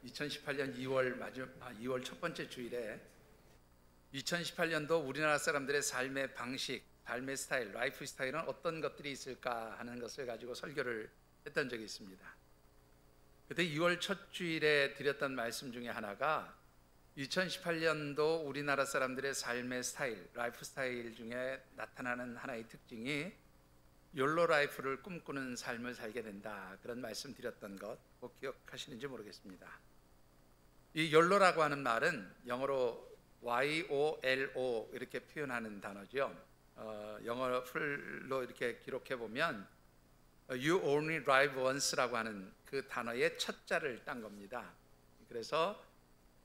2018년 2월 첫 번째 주일에 2018년도 우리나라 사람들의 삶의 방식, 삶의 스타일, 라이프 스타일은 어떤 것들이 있을까 하는 것을 가지고 설교를 했던 적이 있습니다. 그때 2월 첫 주일에 드렸던 말씀 중에 하나가 2018년도 우리나라 사람들의 삶의 스타일, 라이프 스타일 중에 나타나는 하나의 특징이 욜로 라이프를 꿈꾸는 삶을 살게 된다, 그런 말씀 드렸던 것 꼭 기억하시는지 모르겠습니다. 이 욜로라고 하는 말은 영어로 YOLO 이렇게 표현하는 단어죠. 영어 풀로 이렇게 기록해 보면 You only drive once라고 하는 그 단어의 첫 자를 딴 겁니다. 그래서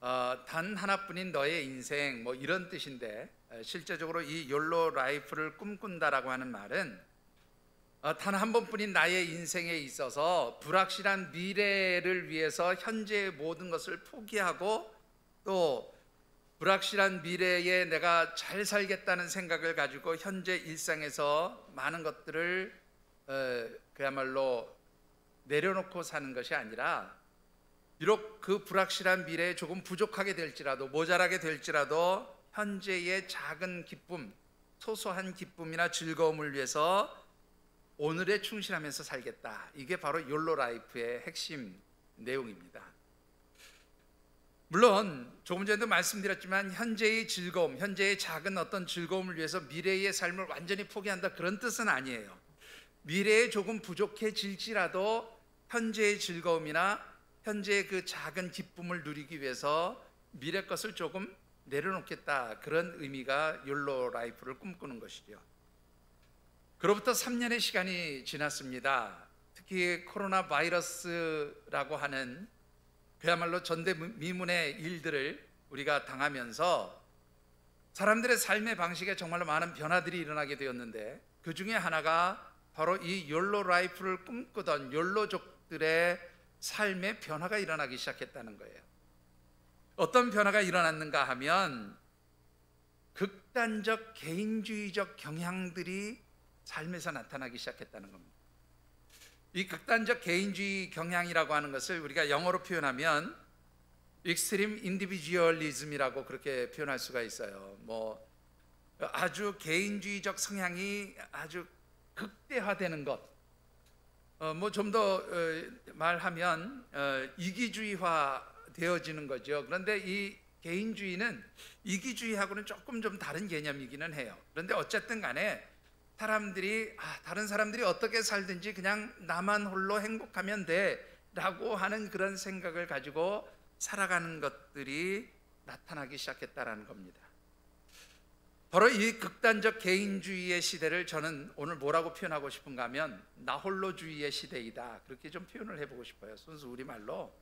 단 하나뿐인 너의 인생, 뭐 이런 뜻인데, 실제적으로 이 욜로 라이프를 꿈꾼다라고 하는 말은 단 한 번뿐인 나의 인생에 있어서 불확실한 미래를 위해서 현재의 모든 것을 포기하고 또 불확실한 미래에 내가 잘 살겠다는 생각을 가지고 현재 일상에서 많은 것들을 그야말로 내려놓고 사는 것이 아니라, 비록 그 불확실한 미래에 조금 부족하게 될지라도, 모자라게 될지라도 현재의 작은 기쁨, 소소한 기쁨이나 즐거움을 위해서 오늘에 충실하면서 살겠다. 이게 바로 욜로 라이프의 핵심 내용입니다. 물론 조금 전에도 말씀드렸지만 현재의 즐거움, 현재의 작은 어떤 즐거움을 위해서 미래의 삶을 완전히 포기한다, 그런 뜻은 아니에요. 미래에 조금 부족해질지라도 현재의 즐거움이나 현재의 그 작은 기쁨을 누리기 위해서 미래 것을 조금 내려놓겠다, 그런 의미가 욜로 라이프를 꿈꾸는 것이죠. 그로부터 3년의 시간이 지났습니다. 특히 코로나 바이러스라고 하는 그야말로 전대미문의 일들을 우리가 당하면서 사람들의 삶의 방식에 정말로 많은 변화들이 일어나게 되었는데, 그 중에 하나가 바로 이 욜로 라이프를 꿈꾸던 욜로족들의 삶의 변화가 일어나기 시작했다는 거예요. 어떤 변화가 일어났는가 하면 극단적 개인주의적 경향들이 삶에서 나타나기 시작했다는 겁니다. 이 극단적 개인주의 경향이라고 하는 것을 우리가 영어로 표현하면 extreme individualism이라고 그렇게 표현할 수가 있어요. 뭐 아주 개인주의적 성향이 아주 극대화되는 것, 뭐 좀 더 말하면 이기주의화 되어지는 거죠. 그런데 이 개인주의는 이기주의하고는 조금 좀 다른 개념이기는 해요. 그런데 어쨌든 간에 사람들이 다른 사람들이 어떻게 살든지 그냥 나만 홀로 행복하면 돼 라고 하는 그런 생각을 가지고 살아가는 것들이 나타나기 시작했다라는 겁니다. 바로 이 극단적 개인주의의 시대를 저는 오늘 뭐라고 표현하고 싶은가 하면 나홀로주의의 시대이다, 그렇게 좀 표현을 해보고 싶어요. 순수 우리말로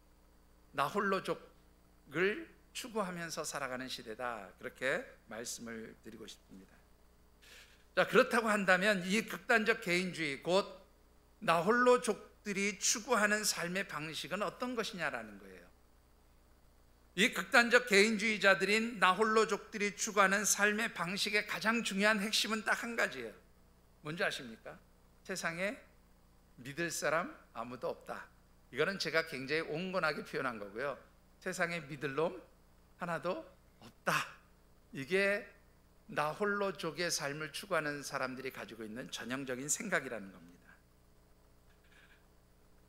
나홀로족을 추구하면서 살아가는 시대다, 그렇게 말씀을 드리고 싶습니다. 자, 그렇다고 한다면 이 극단적 개인주의, 곧 나홀로족들이 추구하는 삶의 방식은 어떤 것이냐라는 거예요. 이 극단적 개인주의자들인 나홀로족들이 추구하는 삶의 방식의 가장 중요한 핵심은 딱 한 가지예요. 뭔지 아십니까? 세상에 믿을 사람 아무도 없다. 이거는 제가 굉장히 온건하게 표현한 거고요. 세상에 믿을 놈 하나도 없다. 이게 나홀로족의 삶을 추구하는 사람들이 가지고 있는 전형적인 생각이라는 겁니다.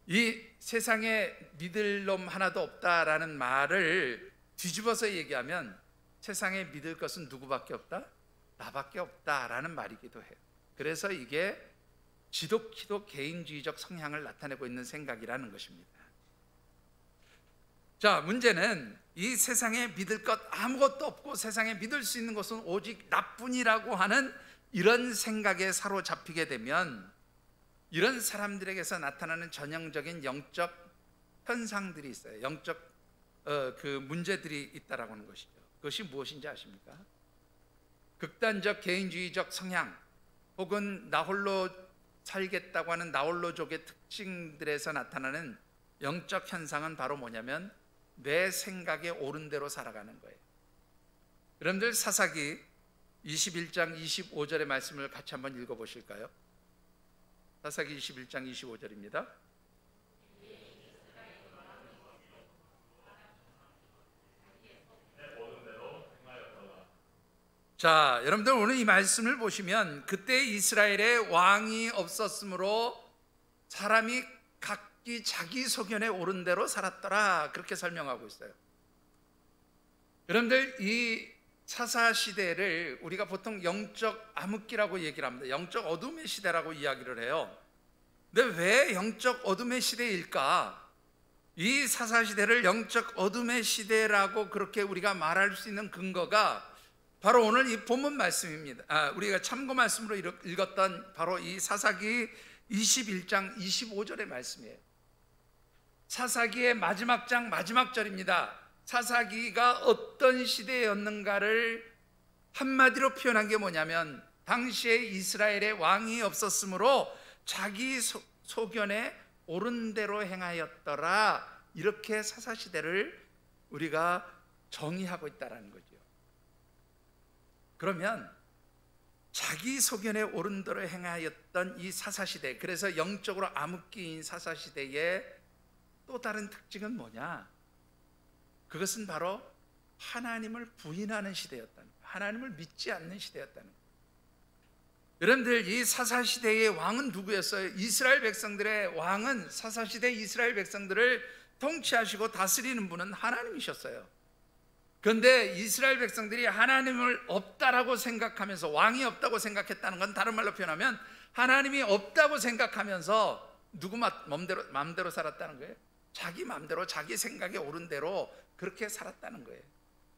이 세상에 믿을 놈 하나도 없다라는 말을 뒤집어서 얘기하면 세상에 믿을 것은 누구밖에 없다? 나밖에 없다라는 말이기도 해요. 그래서 이게 지독히도 개인주의적 성향을 나타내고 있는 생각이라는 것입니다. 자, 문제는 이 세상에 믿을 것 아무것도 없고 세상에 믿을 수 있는 것은 오직 나뿐이라고 하는 이런 생각에 사로잡히게 되면 이런 사람들에게서 나타나는 전형적인 영적 현상들이 있어요. 영적 그 문제들이 있다라고 하는 것이죠. 그것이 무엇인지 아십니까? 극단적 개인주의적 성향 혹은 나홀로 살겠다고 하는 나홀로족의 특징들에서 나타나는 영적 현상은 바로 뭐냐면 내 생각에 옳은 대로 살아가는 거예요. 여러분들 사사기 21장 25절의 말씀을 같이 한번 읽어보실까요? 사사기 21장 25절입니다. 자, 여러분들 오늘 이 말씀을 보시면 그때 이스라엘에 왕이 없었으므로 사람이 각기 자기 소견에 옳은 대로 살았더라, 그렇게 설명하고 있어요. 여러분들 이 사사시대를 우리가 보통 영적 암흑기라고 얘기를 합니다. 영적 어둠의 시대라고 이야기를 해요. 근데 왜 영적 어둠의 시대일까? 이 사사시대를 영적 어둠의 시대라고 그렇게 우리가 말할 수 있는 근거가 바로 오늘 이 본문 말씀입니다. 우리가 참고 말씀으로 읽었던 바로 이 사사기 21장 25절의 말씀이에요. 사사기의 마지막 장 마지막 절입니다. 사사기가 어떤 시대였는가를 한마디로 표현한 게 뭐냐면, 당시에 이스라엘에 왕이 없었으므로 자기 소견에 옳은 대로 행하였더라, 이렇게 사사시대를 우리가 정의하고 있다는 거죠. 그러면 자기 소견에 옳은 대로 행하였던 이 사사시대, 그래서 영적으로 암흑기인 사사시대의 또 다른 특징은 뭐냐? 그것은 바로 하나님을 부인하는 시대였다는 거예요. 하나님을 믿지 않는 시대였다는 거예요. 여러분들 이 사사시대의 왕은 누구였어요? 이스라엘 백성들의 왕은, 사사시대 이스라엘 백성들을 통치하시고 다스리는 분은 하나님이셨어요. 그런데 이스라엘 백성들이 하나님을 없다라고 생각하면서, 왕이 없다고 생각했다는 건 다른 말로 표현하면 하나님이 없다고 생각하면서 누구 마음대로 살았다는 거예요. 자기 마음대로, 자기 생각에 옳은 대로 그렇게 살았다는 거예요.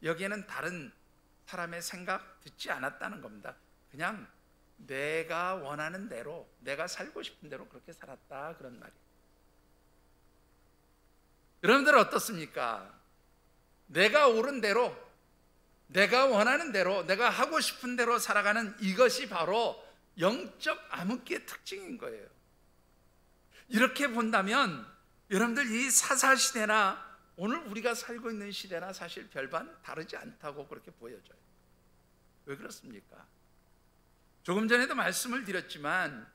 여기에는 다른 사람의 생각 듣지 않았다는 겁니다. 그냥 내가 원하는 대로, 내가 살고 싶은 대로 그렇게 살았다, 그런 말이에요. 여러분들 어떻습니까? 내가 옳은 대로, 내가 원하는 대로, 내가 하고 싶은 대로 살아가는 이것이 바로 영적 암흑기의 특징인 거예요. 이렇게 본다면 여러분들 이 사사시대나 오늘 우리가 살고 있는 시대나 사실 별반 다르지 않다고 그렇게 보여져요. 왜 그렇습니까? 조금 전에도 말씀을 드렸지만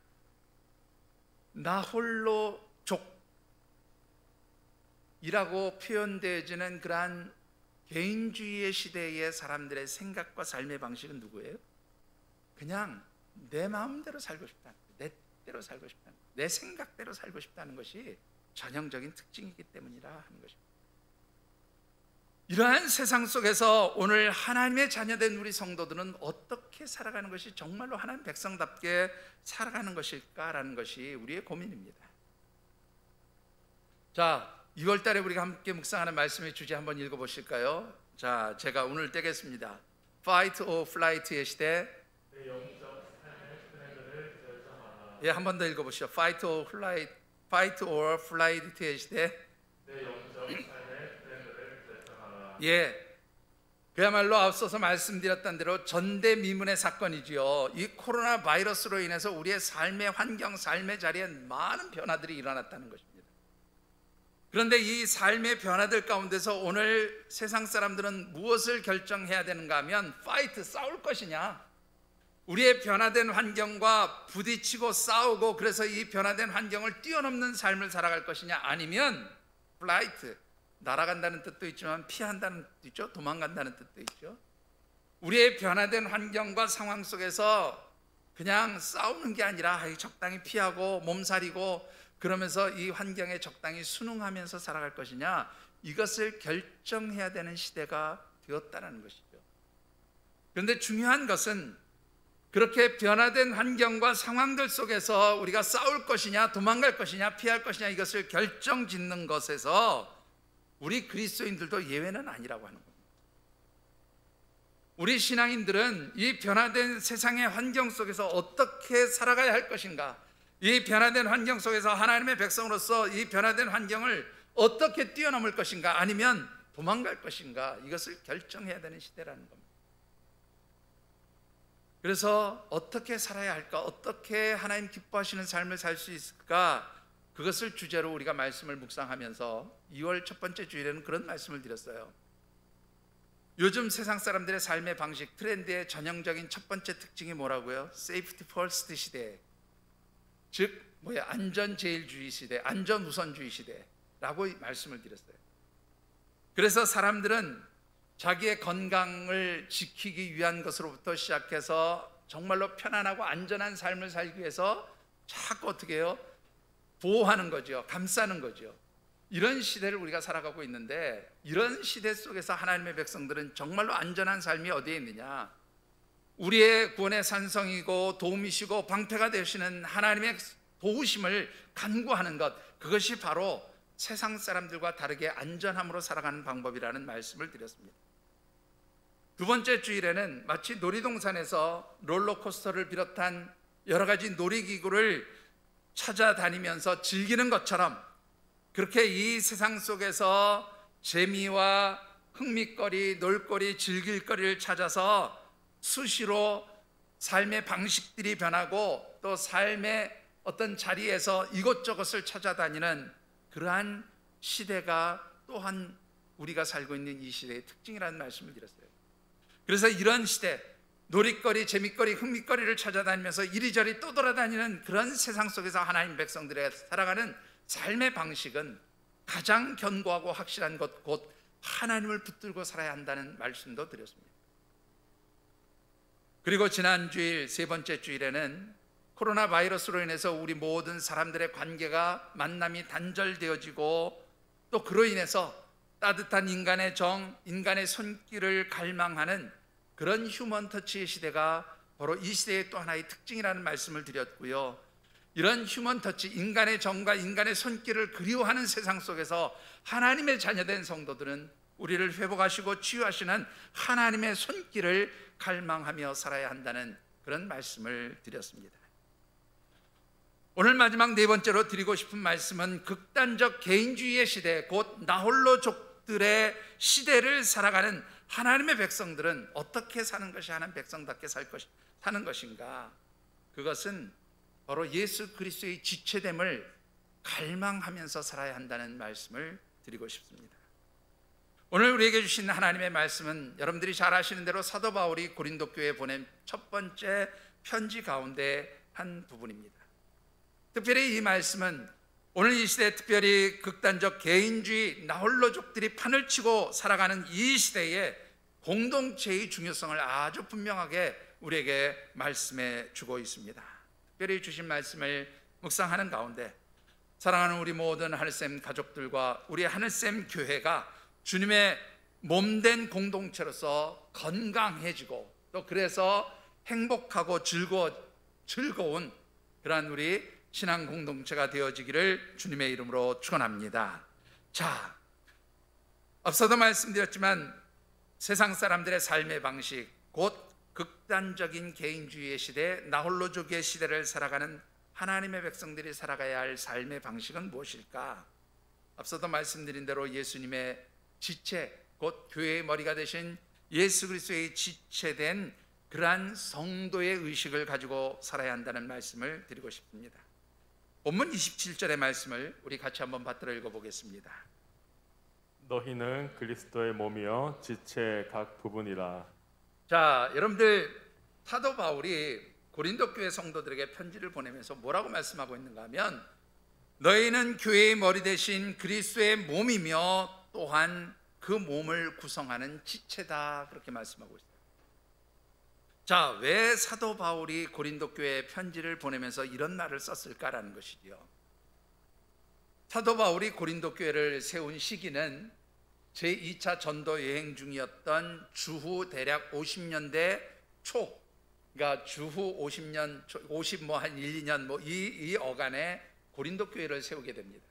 나 홀로 족이라고 표현되어지는 그러한 개인주의의 시대의 사람들의 생각과 삶의 방식은 누구예요? 그냥 내 마음대로 살고 싶다는 거예요. 내 뜻대로 살고 싶다는 거예요. 내 생각대로 살고 싶다는 것이 전형적인 특징이기 때문이라 하는 것입니다. 이러한 세상 속에서 오늘 하나님의 자녀된 우리 성도들은 어떻게 살아가는 것이 정말로 하나님 백성답게 살아가는 것일까라는 것이 우리의 고민입니다. 자, 2월 달에 우리가 함께 묵상하는 말씀의 주제 한번 읽어보실까요? 자, 제가 오늘 떼겠습니다. Fight or Flight의 시대. 예, 한 번 더 읽어보시죠. Fight or Flight의 시대. 예, 그야말로 앞서서 말씀드렸던 대로 전대미문의 사건이지요. 이 코로나 바이러스로 인해서 우리의 삶의 환경, 삶의 자리에 많은 변화들이 일어났다는 것입니다. 그런데 이 삶의 변화들 가운데서 오늘 세상 사람들은 무엇을 결정해야 되는가 하면, 파이트, 싸울 것이냐, 우리의 변화된 환경과 부딪히고 싸우고 그래서 이 변화된 환경을 뛰어넘는 삶을 살아갈 것이냐, 아니면 플라이트, 날아간다는 뜻도 있지만 피한다는 뜻도 있죠. 도망간다는 뜻도 있죠. 우리의 변화된 환경과 상황 속에서 그냥 싸우는 게 아니라 적당히 피하고 몸살이고 그러면서 이 환경에 적당히 순응하면서 살아갈 것이냐, 이것을 결정해야 되는 시대가 되었다는 것이죠. 그런데 중요한 것은 그렇게 변화된 환경과 상황들 속에서 우리가 싸울 것이냐, 도망갈 것이냐, 피할 것이냐, 이것을 결정짓는 것에서 우리 그리스도인들도 예외는 아니라고 하는 겁니다. 우리 신앙인들은 이 변화된 세상의 환경 속에서 어떻게 살아가야 할 것인가, 이 변화된 환경 속에서 하나님의 백성으로서 이 변화된 환경을 어떻게 뛰어넘을 것인가, 아니면 도망갈 것인가, 이것을 결정해야 되는 시대라는 겁니다. 그래서 어떻게 살아야 할까, 어떻게 하나님 기뻐하시는 삶을 살 수 있을까, 그것을 주제로 우리가 말씀을 묵상하면서 2월 첫 번째 주일에는 그런 말씀을 드렸어요. 요즘 세상 사람들의 삶의 방식, 트렌드의 전형적인 첫 번째 특징이 뭐라고요? 세이프티 퍼스트 시대, 즉 안전제일주의 시대, 안전우선주의 시대라고 말씀을 드렸어요. 그래서 사람들은 자기의 건강을 지키기 위한 것으로부터 시작해서 정말로 편안하고 안전한 삶을 살기 위해서 자꾸 어떻게 해요? 보호하는 거죠. 감싸는 거죠. 이런 시대를 우리가 살아가고 있는데, 이런 시대 속에서 하나님의 백성들은 정말로 안전한 삶이 어디에 있느냐? 우리의 구원의 산성이고 도움이시고 방패가 되시는 하나님의 도우심을 간구하는 것, 그것이 바로 세상 사람들과 다르게 안전함으로 살아가는 방법이라는 말씀을 드렸습니다. 두 번째 주일에는 마치 놀이동산에서 롤러코스터를 비롯한 여러 가지 놀이기구를 찾아다니면서 즐기는 것처럼, 그렇게 이 세상 속에서 재미와 흥미거리, 놀거리, 즐길거리를 찾아서 수시로 삶의 방식들이 변하고 또 삶의 어떤 자리에서 이것저것을 찾아다니는 그러한 시대가 또한 우리가 살고 있는 이 시대의 특징이라는 말씀을 드렸어요. 그래서 이런 시대, 놀이거리, 재미거리, 흥미거리를 찾아다니면서 이리저리 떠돌아다니는 그런 세상 속에서 하나님 백성들의 살아가는 삶의 방식은 가장 견고하고 확실한 것, 곧 하나님을 붙들고 살아야 한다는 말씀도 드렸습니다. 그리고 지난 주일, 세 번째 주일에는 코로나 바이러스로 인해서 우리 모든 사람들의 관계가, 만남이 단절되어지고 또 그로 인해서 따뜻한 인간의 정, 인간의 손길을 갈망하는 그런 휴먼 터치의 시대가 바로 이 시대의 또 하나의 특징이라는 말씀을 드렸고요. 이런 휴먼 터치, 인간의 정과 인간의 손길을 그리워하는 세상 속에서 하나님의 자녀된 성도들은 우리를 회복하시고 치유하시는 하나님의 손길을 갈망하며 살아야 한다는 그런 말씀을 드렸습니다. 오늘 마지막 네 번째로 드리고 싶은 말씀은 극단적 개인주의의 시대, 곧 나홀로족들의 시대를 살아가는 하나님의 백성들은 어떻게 사는 것이 하나님 백성답게 사는 것인가? 그것은 바로 예수 그리스도의 지체됨을 갈망하면서 살아야 한다는 말씀을 드리고 싶습니다. 오늘 우리에게 주신 하나님의 말씀은 여러분들이 잘 아시는 대로 사도 바울이 고린도 교회에 보낸 첫 번째 편지 가운데 한 부분입니다. 특별히 이 말씀은 오늘 이 시대에 특별히 극단적 개인주의, 나홀로족들이 판을 치고 살아가는 이 시대에 공동체의 중요성을 아주 분명하게 우리에게 말씀해 주고 있습니다. 특별히 주신 말씀을 묵상하는 가운데 사랑하는 우리 모든 하늘샘 가족들과 우리 하늘샘 교회가 주님의 몸된 공동체로서 건강해지고 또 그래서 행복하고 즐거운 그러한 우리 신앙 공동체가 되어지기를 주님의 이름으로 축원합니다. 자, 앞서도 말씀드렸지만 세상 사람들의 삶의 방식, 곧 극단적인 개인주의의 시대, 나홀로족의 시대를 살아가는 하나님의 백성들이 살아가야 할 삶의 방식은 무엇일까? 앞서도 말씀드린 대로 예수님의 지체, 곧 교회의 머리가 되신 예수 그리스도의 지체된 그러한 성도의 의식을 가지고 살아야 한다는 말씀을 드리고 싶습니다. 본문 27절의 말씀을 우리 같이 한번 받들어 읽어보겠습니다. 너희는 그리스도의 몸이요 지체의 각 부분이라. 자, 여러분들, 사도 바울이 고린도 교회 성도들에게 편지를 보내면서 뭐라고 말씀하고 있는가 하면 너희는 교회의 머리 대신 그리스도의 몸이며 또한 그 몸을 구성하는 지체다, 그렇게 말씀하고 있어요. 자, 왜 사도 바울이 고린도 교회에 편지를 보내면서 이런 말을 썼을까라는 것이지요. 사도 바울이 고린도 교회를 세운 시기는 제2차 전도 여행 중이었던 주후 대략 50년대 초, 그러니까 주후 50년, 50 뭐 한 1, 2년 뭐 이 어간에 고린도 교회를 세우게 됩니다.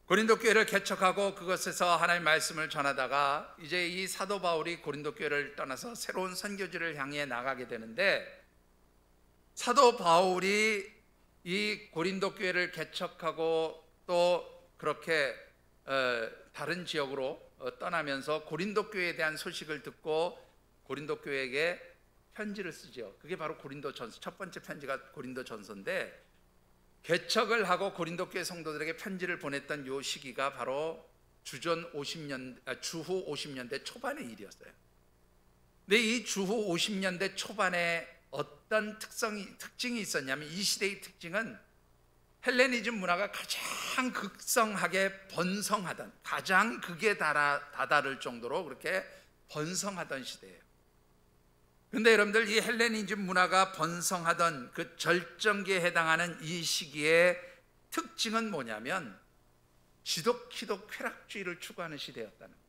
고린도 교회를 개척하고 그것에서 하나님의 말씀을 전하다가 이제 이 사도 바울이 고린도 교회를 떠나서 새로운 선교지를 향해 나가게 되는데, 사도 바울이 이 고린도 교회를 개척하고 또 그렇게 다른 지역으로 떠나면서 고린도 교회에 대한 소식을 듣고 고린도 교회에게 편지를 쓰죠. 그게 바로 고린도전서, 첫 번째 편지가 고린도전서인데, 개척을 하고 고린도 교회 성도들에게 편지를 보냈던 요 시기가 바로 주후 50년대 초반의 일이었어요. 근데 이 주후 50년대 초반에 어떤 특징이 있었냐면, 이 시대의 특징은 헬레니즘 문화가 가장 극성하게 번성하던, 가장 극에 다다를 정도로 그렇게 번성하던 시대예요. 그런데 여러분들, 이 헬레니즘 문화가 번성하던 그 절정기에 해당하는 이 시기의 특징은 뭐냐면 지독히도 쾌락주의를 추구하는 시대였다는 거예요.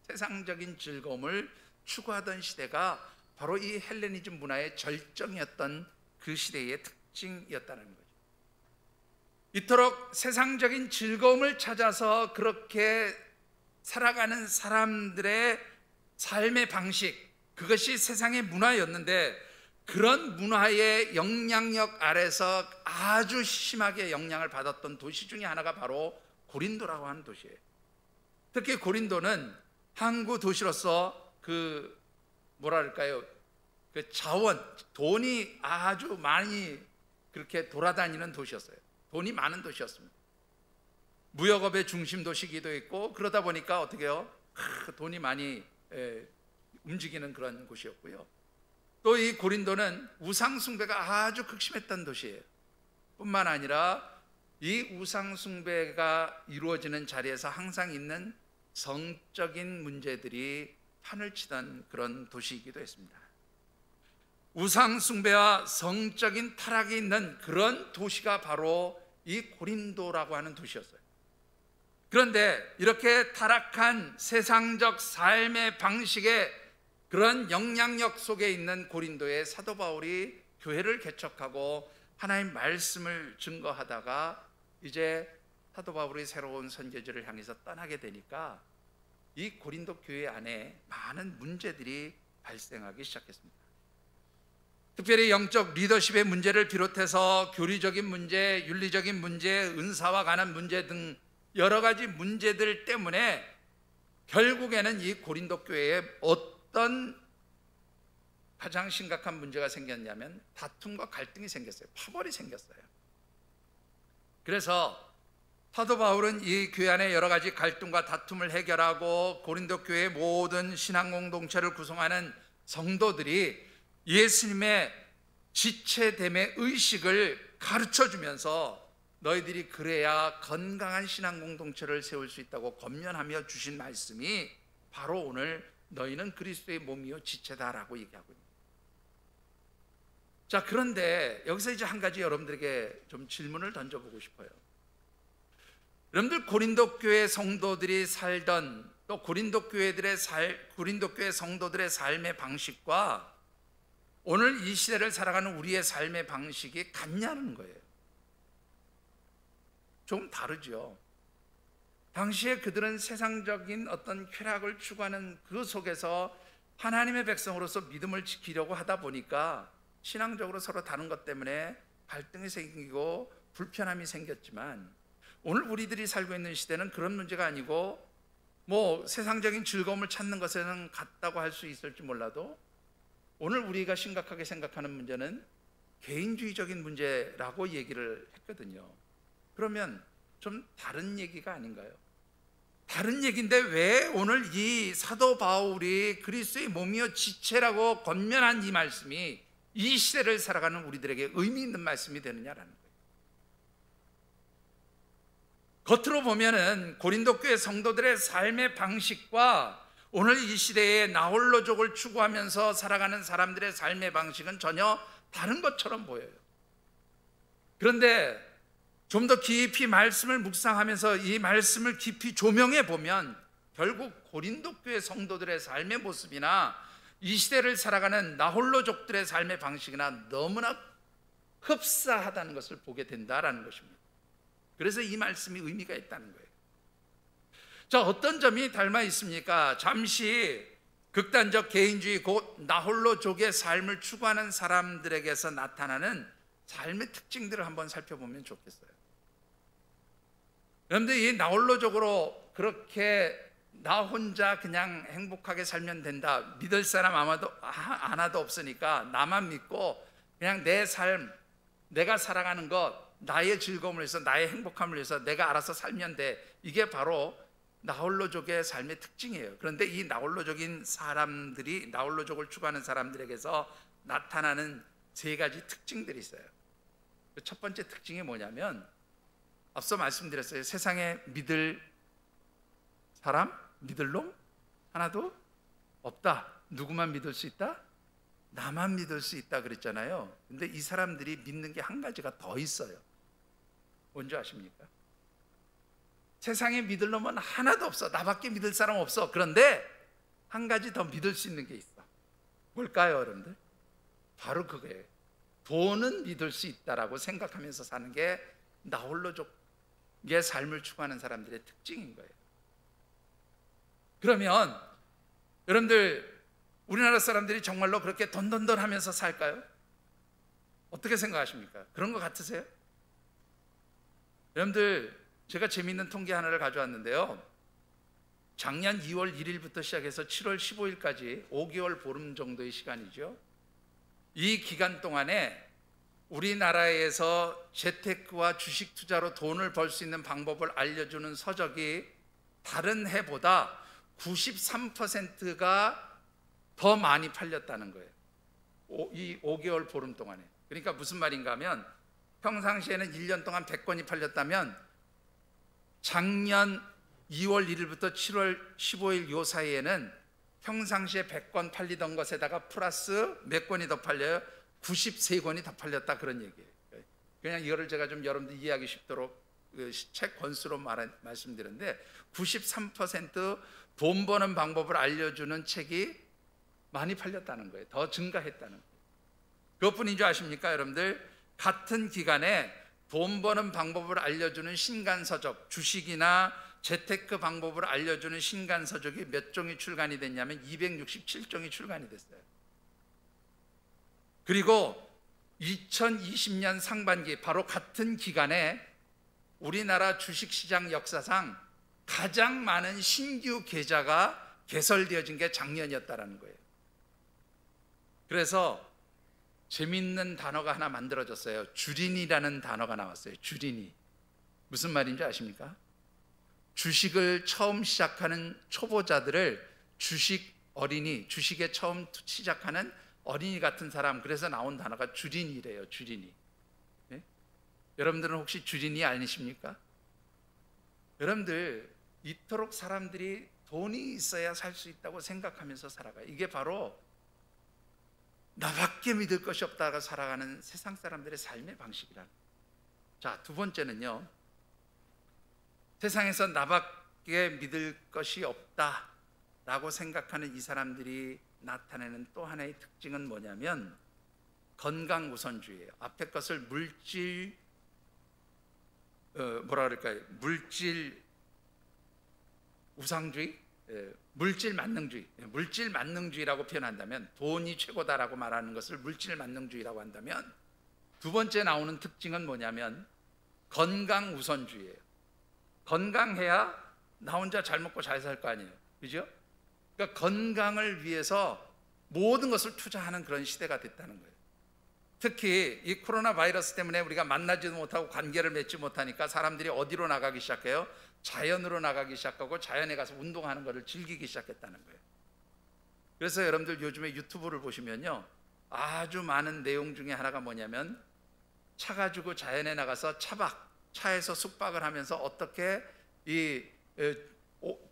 세상적인 즐거움을 추구하던 시대가 바로 이 헬레니즘 문화의 절정이었던 그 시대의 특징이었다는 거죠. 이토록 세상적인 즐거움을 찾아서 그렇게 살아가는 사람들의 삶의 방식, 그것이 세상의 문화였는데, 그런 문화의 영향력 아래서 아주 심하게 영향을 받았던 도시 중에 하나가 바로 고린도라고 하는 도시예요. 특히 고린도는 항구 도시로서 그 자원, 돈이 아주 많이 그렇게 돌아다니는 도시였어요. 돈이 많은 도시였습니다. 무역업의 중심 도시기도 했고, 그러다 보니까 어떻게 해요? 돈이 많이 움직이는 그런 곳이었고요. 또 이 고린도는 우상 숭배가 아주 극심했던 도시예요. 뿐만 아니라 이 우상 숭배가 이루어지는 자리에서 항상 있는 성적인 문제들이 판을 치던 그런 도시이기도 했습니다. 우상 숭배와 성적인 타락이 있는 그런 도시가 바로 이 고린도라고 하는 도시였어요. 그런데 이렇게 타락한 세상적 삶의 방식의 그런 영향력 속에 있는 고린도에 사도 바울이 교회를 개척하고 하나님 말씀을 증거하다가 이제 사도 바울이 새로운 선교지를 향해서 떠나게 되니까 이 고린도 교회 안에 많은 문제들이 발생하기 시작했습니다. 특별히 영적 리더십의 문제를 비롯해서 교리적인 문제, 윤리적인 문제, 은사와 관한 문제 등 여러 가지 문제들 때문에 결국에는 이 고린도 교회에 어떤 가장 심각한 문제가 생겼냐면 다툼과 갈등이 생겼어요. 파벌이 생겼어요. 그래서 사도 바울은 이 교회 안에 여러 가지 갈등과 다툼을 해결하고 고린도 교회의 모든 신앙 공동체를 구성하는 성도들이 예수님의 지체됨의 의식을 가르쳐주면서 너희들이 그래야 건강한 신앙 공동체를 세울 수 있다고 권면하며 주신 말씀이 바로 오늘 너희는 그리스도의 몸이요 지체다라고 얘기하고 있습니다. 자, 그런데 여기서 이제 한 가지 여러분들에게 좀 질문을 던져보고 싶어요. 여러분들, 고린도 교회 성도들이 살던, 또 고린도 교회 성도들의 삶의 방식과 오늘 이 시대를 살아가는 우리의 삶의 방식이 같냐는 거예요. 좀 다르죠. 당시에 그들은 세상적인 어떤 쾌락을 추구하는 그 속에서 하나님의 백성으로서 믿음을 지키려고 하다 보니까 신앙적으로 서로 다른 것 때문에 갈등이 생기고 불편함이 생겼지만, 오늘 우리들이 살고 있는 시대는 그런 문제가 아니고 세상적인 즐거움을 찾는 것에는 같다고 할 수 있을지 몰라도 오늘 우리가 심각하게 생각하는 문제는 개인주의적인 문제라고 얘기를 했거든요. 그러면 좀 다른 얘기가 아닌가요? 다른 얘기인데 왜 오늘 이 사도 바울이 그리스도의 몸이요 지체라고 권면한 이 말씀이 이 시대를 살아가는 우리들에게 의미 있는 말씀이 되느냐라는 거예요. 겉으로 보면은 고린도 교회 성도들의 삶의 방식과 오늘 이 시대에 나홀로족을 추구하면서 살아가는 사람들의 삶의 방식은 전혀 다른 것처럼 보여요. 그런데 좀 더 깊이 말씀을 묵상하면서 이 말씀을 깊이 조명해 보면 결국 고린도 교회 성도들의 삶의 모습이나 이 시대를 살아가는 나홀로족들의 삶의 방식이나 너무나 흡사하다는 것을 보게 된다라는 것입니다. 그래서 이 말씀이 의미가 있다는 거예요. 자, 어떤 점이 닮아 있습니까? 잠시 극단적 개인주의, 곧 나홀로족의 삶을 추구하는 사람들에게서 나타나는 삶의 특징들을 한번 살펴보면 좋겠어요. 여러분들, 이 나홀로족으로 그렇게 나 혼자 그냥 행복하게 살면 된다, 믿을 사람 아마도 하나도 없으니까 나만 믿고 그냥 내 삶, 내가 살아가는 것, 나의 즐거움을 위해서, 나의 행복함을 위해서 내가 알아서 살면 돼, 이게 바로 나홀로족의 삶의 특징이에요. 그런데 이 나홀로족인 사람들이, 나홀로족을 추구하는 사람들에게서 나타나는 세 가지 특징들이 있어요. 첫 번째 특징이 뭐냐면, 앞서 말씀드렸어요. 세상에 믿을 사람, 믿을 놈 하나도 없다. 누구만 믿을 수 있다? 나만 믿을 수 있다 그랬잖아요. 근데 이 사람들이 믿는 게 한 가지가 더 있어요. 뭔지 아십니까? 세상에 믿을 놈은 하나도 없어. 나밖에 믿을 사람 없어. 그런데 한 가지 더 믿을 수 있는 게 있어. 뭘까요, 여러분들? 바로 그거예요. 돈은 믿을 수 있다라고 생각하면서 사는 게 나홀로족의 삶을 추구하는 사람들의 특징인 거예요. 그러면 여러분들, 우리나라 사람들이 정말로 그렇게 돈돈돈 하면서 살까요? 어떻게 생각하십니까? 그런 것 같으세요? 여러분들, 제가 재미있는 통계 하나를 가져왔는데요. 작년 2월 1일부터 시작해서 7월 15일까지 5개월 보름 정도의 시간이죠. 이 기간 동안에 우리나라에서 재테크와 주식 투자로 돈을 벌 수 있는 방법을 알려주는 서적이 다른 해보다 93%가 더 많이 팔렸다는 거예요. 이 5개월 보름 동안에. 그러니까 무슨 말인가 하면, 평상시에는 1년 동안 100권이 팔렸다면 작년 2월 1일부터 7월 15일 요 사이에는 평상시에 100권 팔리던 것에다가 플러스 몇 권이 더 팔려요? 93권이 더 팔렸다, 그런 얘기예요. 그냥 이거를 제가 좀 여러분들 이해하기 쉽도록 책 권수로 말씀드렸는데, 93% 돈 버는 방법을 알려주는 책이 많이 팔렸다는 거예요. 더 증가했다는 거예요. 그것뿐인 줄 아십니까, 여러분들? 같은 기간에 돈 버는 방법을 알려주는 신간서적, 주식이나 재테크 방법을 알려주는 신간서적이 몇 종이 출간이 됐냐면 267종이 출간이 됐어요. 그리고 2020년 상반기, 바로 같은 기간에 우리나라 주식시장 역사상 가장 많은 신규 계좌가 개설되어진 게 작년이었다는 거예요. 그래서 재밌는 단어가 하나 만들어졌어요. 주린이라는 단어가 나왔어요. 주린이. 무슨 말인지 아십니까? 주식을 처음 시작하는 초보자들을 주식 어린이, 주식에 처음 시작하는 어린이 같은 사람, 그래서 나온 단어가 주린이래요. 주린이. 네? 여러분들은 혹시 주린이 아니십니까? 여러분들, 이토록 사람들이 돈이 있어야 살 수 있다고 생각하면서 살아가요. 이게 바로 나밖에 믿을 것이 없다고 살아가는 세상 사람들의 삶의 방식이라는 거예요. 자, 두 번째는요, 세상에서 나밖에 믿을 것이 없다라고 생각하는 이 사람들이 나타내는 또 하나의 특징은 뭐냐면 건강 우선주의예요. 앞에 것을 물질 물질 우상주의, 물질 만능주의, 물질 만능주의라고 표현한다면, 돈이 최고다라고 말하는 것을 물질 만능주의라고 한다면, 두 번째 나오는 특징은 뭐냐면 건강 우선주의예요. 건강해야 나 혼자 잘 먹고 잘 살 거 아니에요, 그죠? 그러니까 건강을 위해서 모든 것을 투자하는 그런 시대가 됐다는 거예요. 특히 이 코로나 바이러스 때문에 우리가 만나지도 못하고 관계를 맺지 못하니까 사람들이 어디로 나가기 시작해요? 자연으로 나가기 시작하고 자연에 가서 운동하는 것을 즐기기 시작했다는 거예요. 그래서 여러분들 요즘에 유튜브를 보시면요, 아주 많은 내용 중에 하나가 뭐냐면, 차 가지고 자연에 나가서 차에서 숙박을 하면서 어떻게 이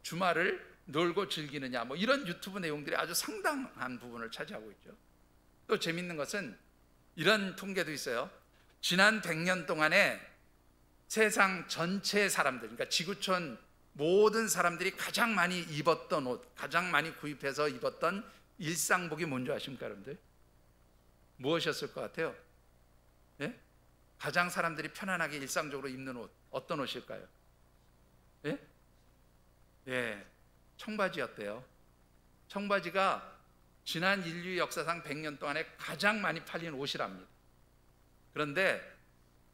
주말을 놀고 즐기느냐, 뭐 이런 유튜브 내용들이 아주 상당한 부분을 차지하고 있죠. 또 재밌는 것은 이런 통계도 있어요. 지난 100년 동안에 세상 전체 사람들, 그러니까 지구촌 모든 사람들이 가장 많이 입었던 옷, 가장 많이 구입해서 입었던 일상복이 뭔지 아십니까, 여러분들? 무엇이었을 것 같아요? 예? 가장 사람들이 편안하게 일상적으로 입는 옷, 어떤 옷일까요? 예? 예, 청바지였대요. 청바지가 지난 인류 역사상 100년 동안에 가장 많이 팔린 옷이랍니다. 그런데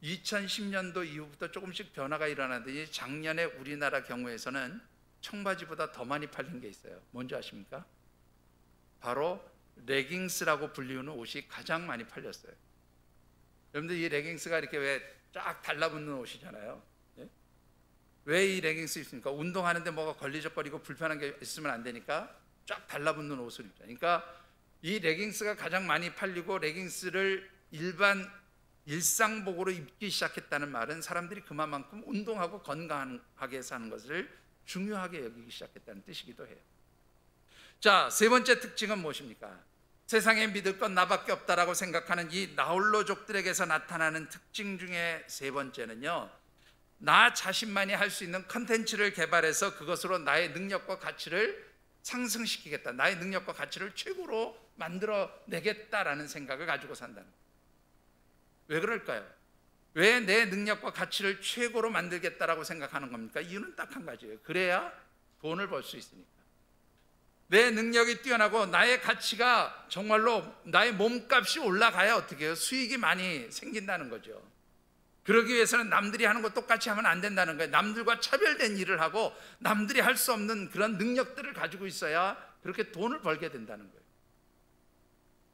2010년도 이후부터 조금씩 변화가 일어나더니 작년에 우리나라 경우에서는 청바지보다 더 많이 팔린 게 있어요. 뭔지 아십니까? 바로 레깅스라고 불리우는 옷이 가장 많이 팔렸어요. 여러분들, 이 레깅스가 이렇게 왜 쫙 달라붙는 옷이잖아요. 예? 왜 이 레깅스 입습니까? 운동하는데 뭐가 걸리적거리고 불편한 게 있으면 안 되니까 쫙 달라붙는 옷을 입죠. 그러니까 이 레깅스가 가장 많이 팔리고, 레깅스를 일반 일상복으로 입기 시작했다는 말은 사람들이 그만큼 운동하고 건강하게 사는 것을 중요하게 여기기 시작했다는 뜻이기도 해요. 자, 세 번째 특징은 무엇입니까? 세상에 믿을 건 나밖에 없다라고 생각하는 이 나홀로족들에게서 나타나는 특징 중에 세 번째는요, 나 자신만이 할 수 있는 컨텐츠를 개발해서 그것으로 나의 능력과 가치를 상승시키겠다, 나의 능력과 가치를 최고로 만들어내겠다라는 생각을 가지고 산다는 거예요. 왜 그럴까요? 왜 내 능력과 가치를 최고로 만들겠다라고 생각하는 겁니까? 이유는 딱 한 가지예요. 그래야 돈을 벌 수 있으니까. 내 능력이 뛰어나고 나의 가치가 정말로 나의 몸값이 올라가야 어떻게 해요? 수익이 많이 생긴다는 거죠. 그러기 위해서는 남들이 하는 거 똑같이 하면 안 된다는 거예요. 남들과 차별된 일을 하고 남들이 할 수 없는 그런 능력들을 가지고 있어야 그렇게 돈을 벌게 된다는 거예요.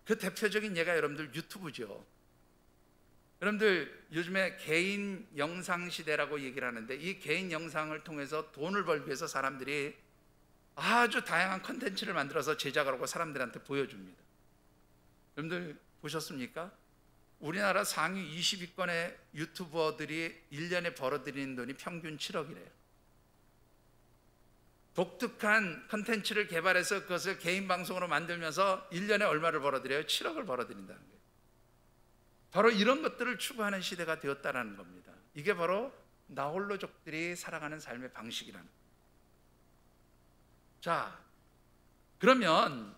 그 대표적인 예가 여러분들 유튜브죠. 여러분들 요즘에 개인 영상 시대라고 얘기를 하는데, 이 개인 영상을 통해서 돈을 벌기 위해서 사람들이 아주 다양한 컨텐츠를 만들어서 제작을 하고 사람들한테 보여줍니다. 여러분들 보셨습니까? 우리나라 상위 20위권의 유튜버들이 1년에 벌어들이는 돈이 평균 7억이래요. 독특한 컨텐츠를 개발해서 그것을 개인 방송으로 만들면서 1년에 얼마를 벌어들여요? 7억을 벌어들인다는 거예요. 바로 이런 것들을 추구하는 시대가 되었다는 겁니다. 이게 바로 나홀로족들이 살아가는 삶의 방식이라는 거예요. 자, 그러면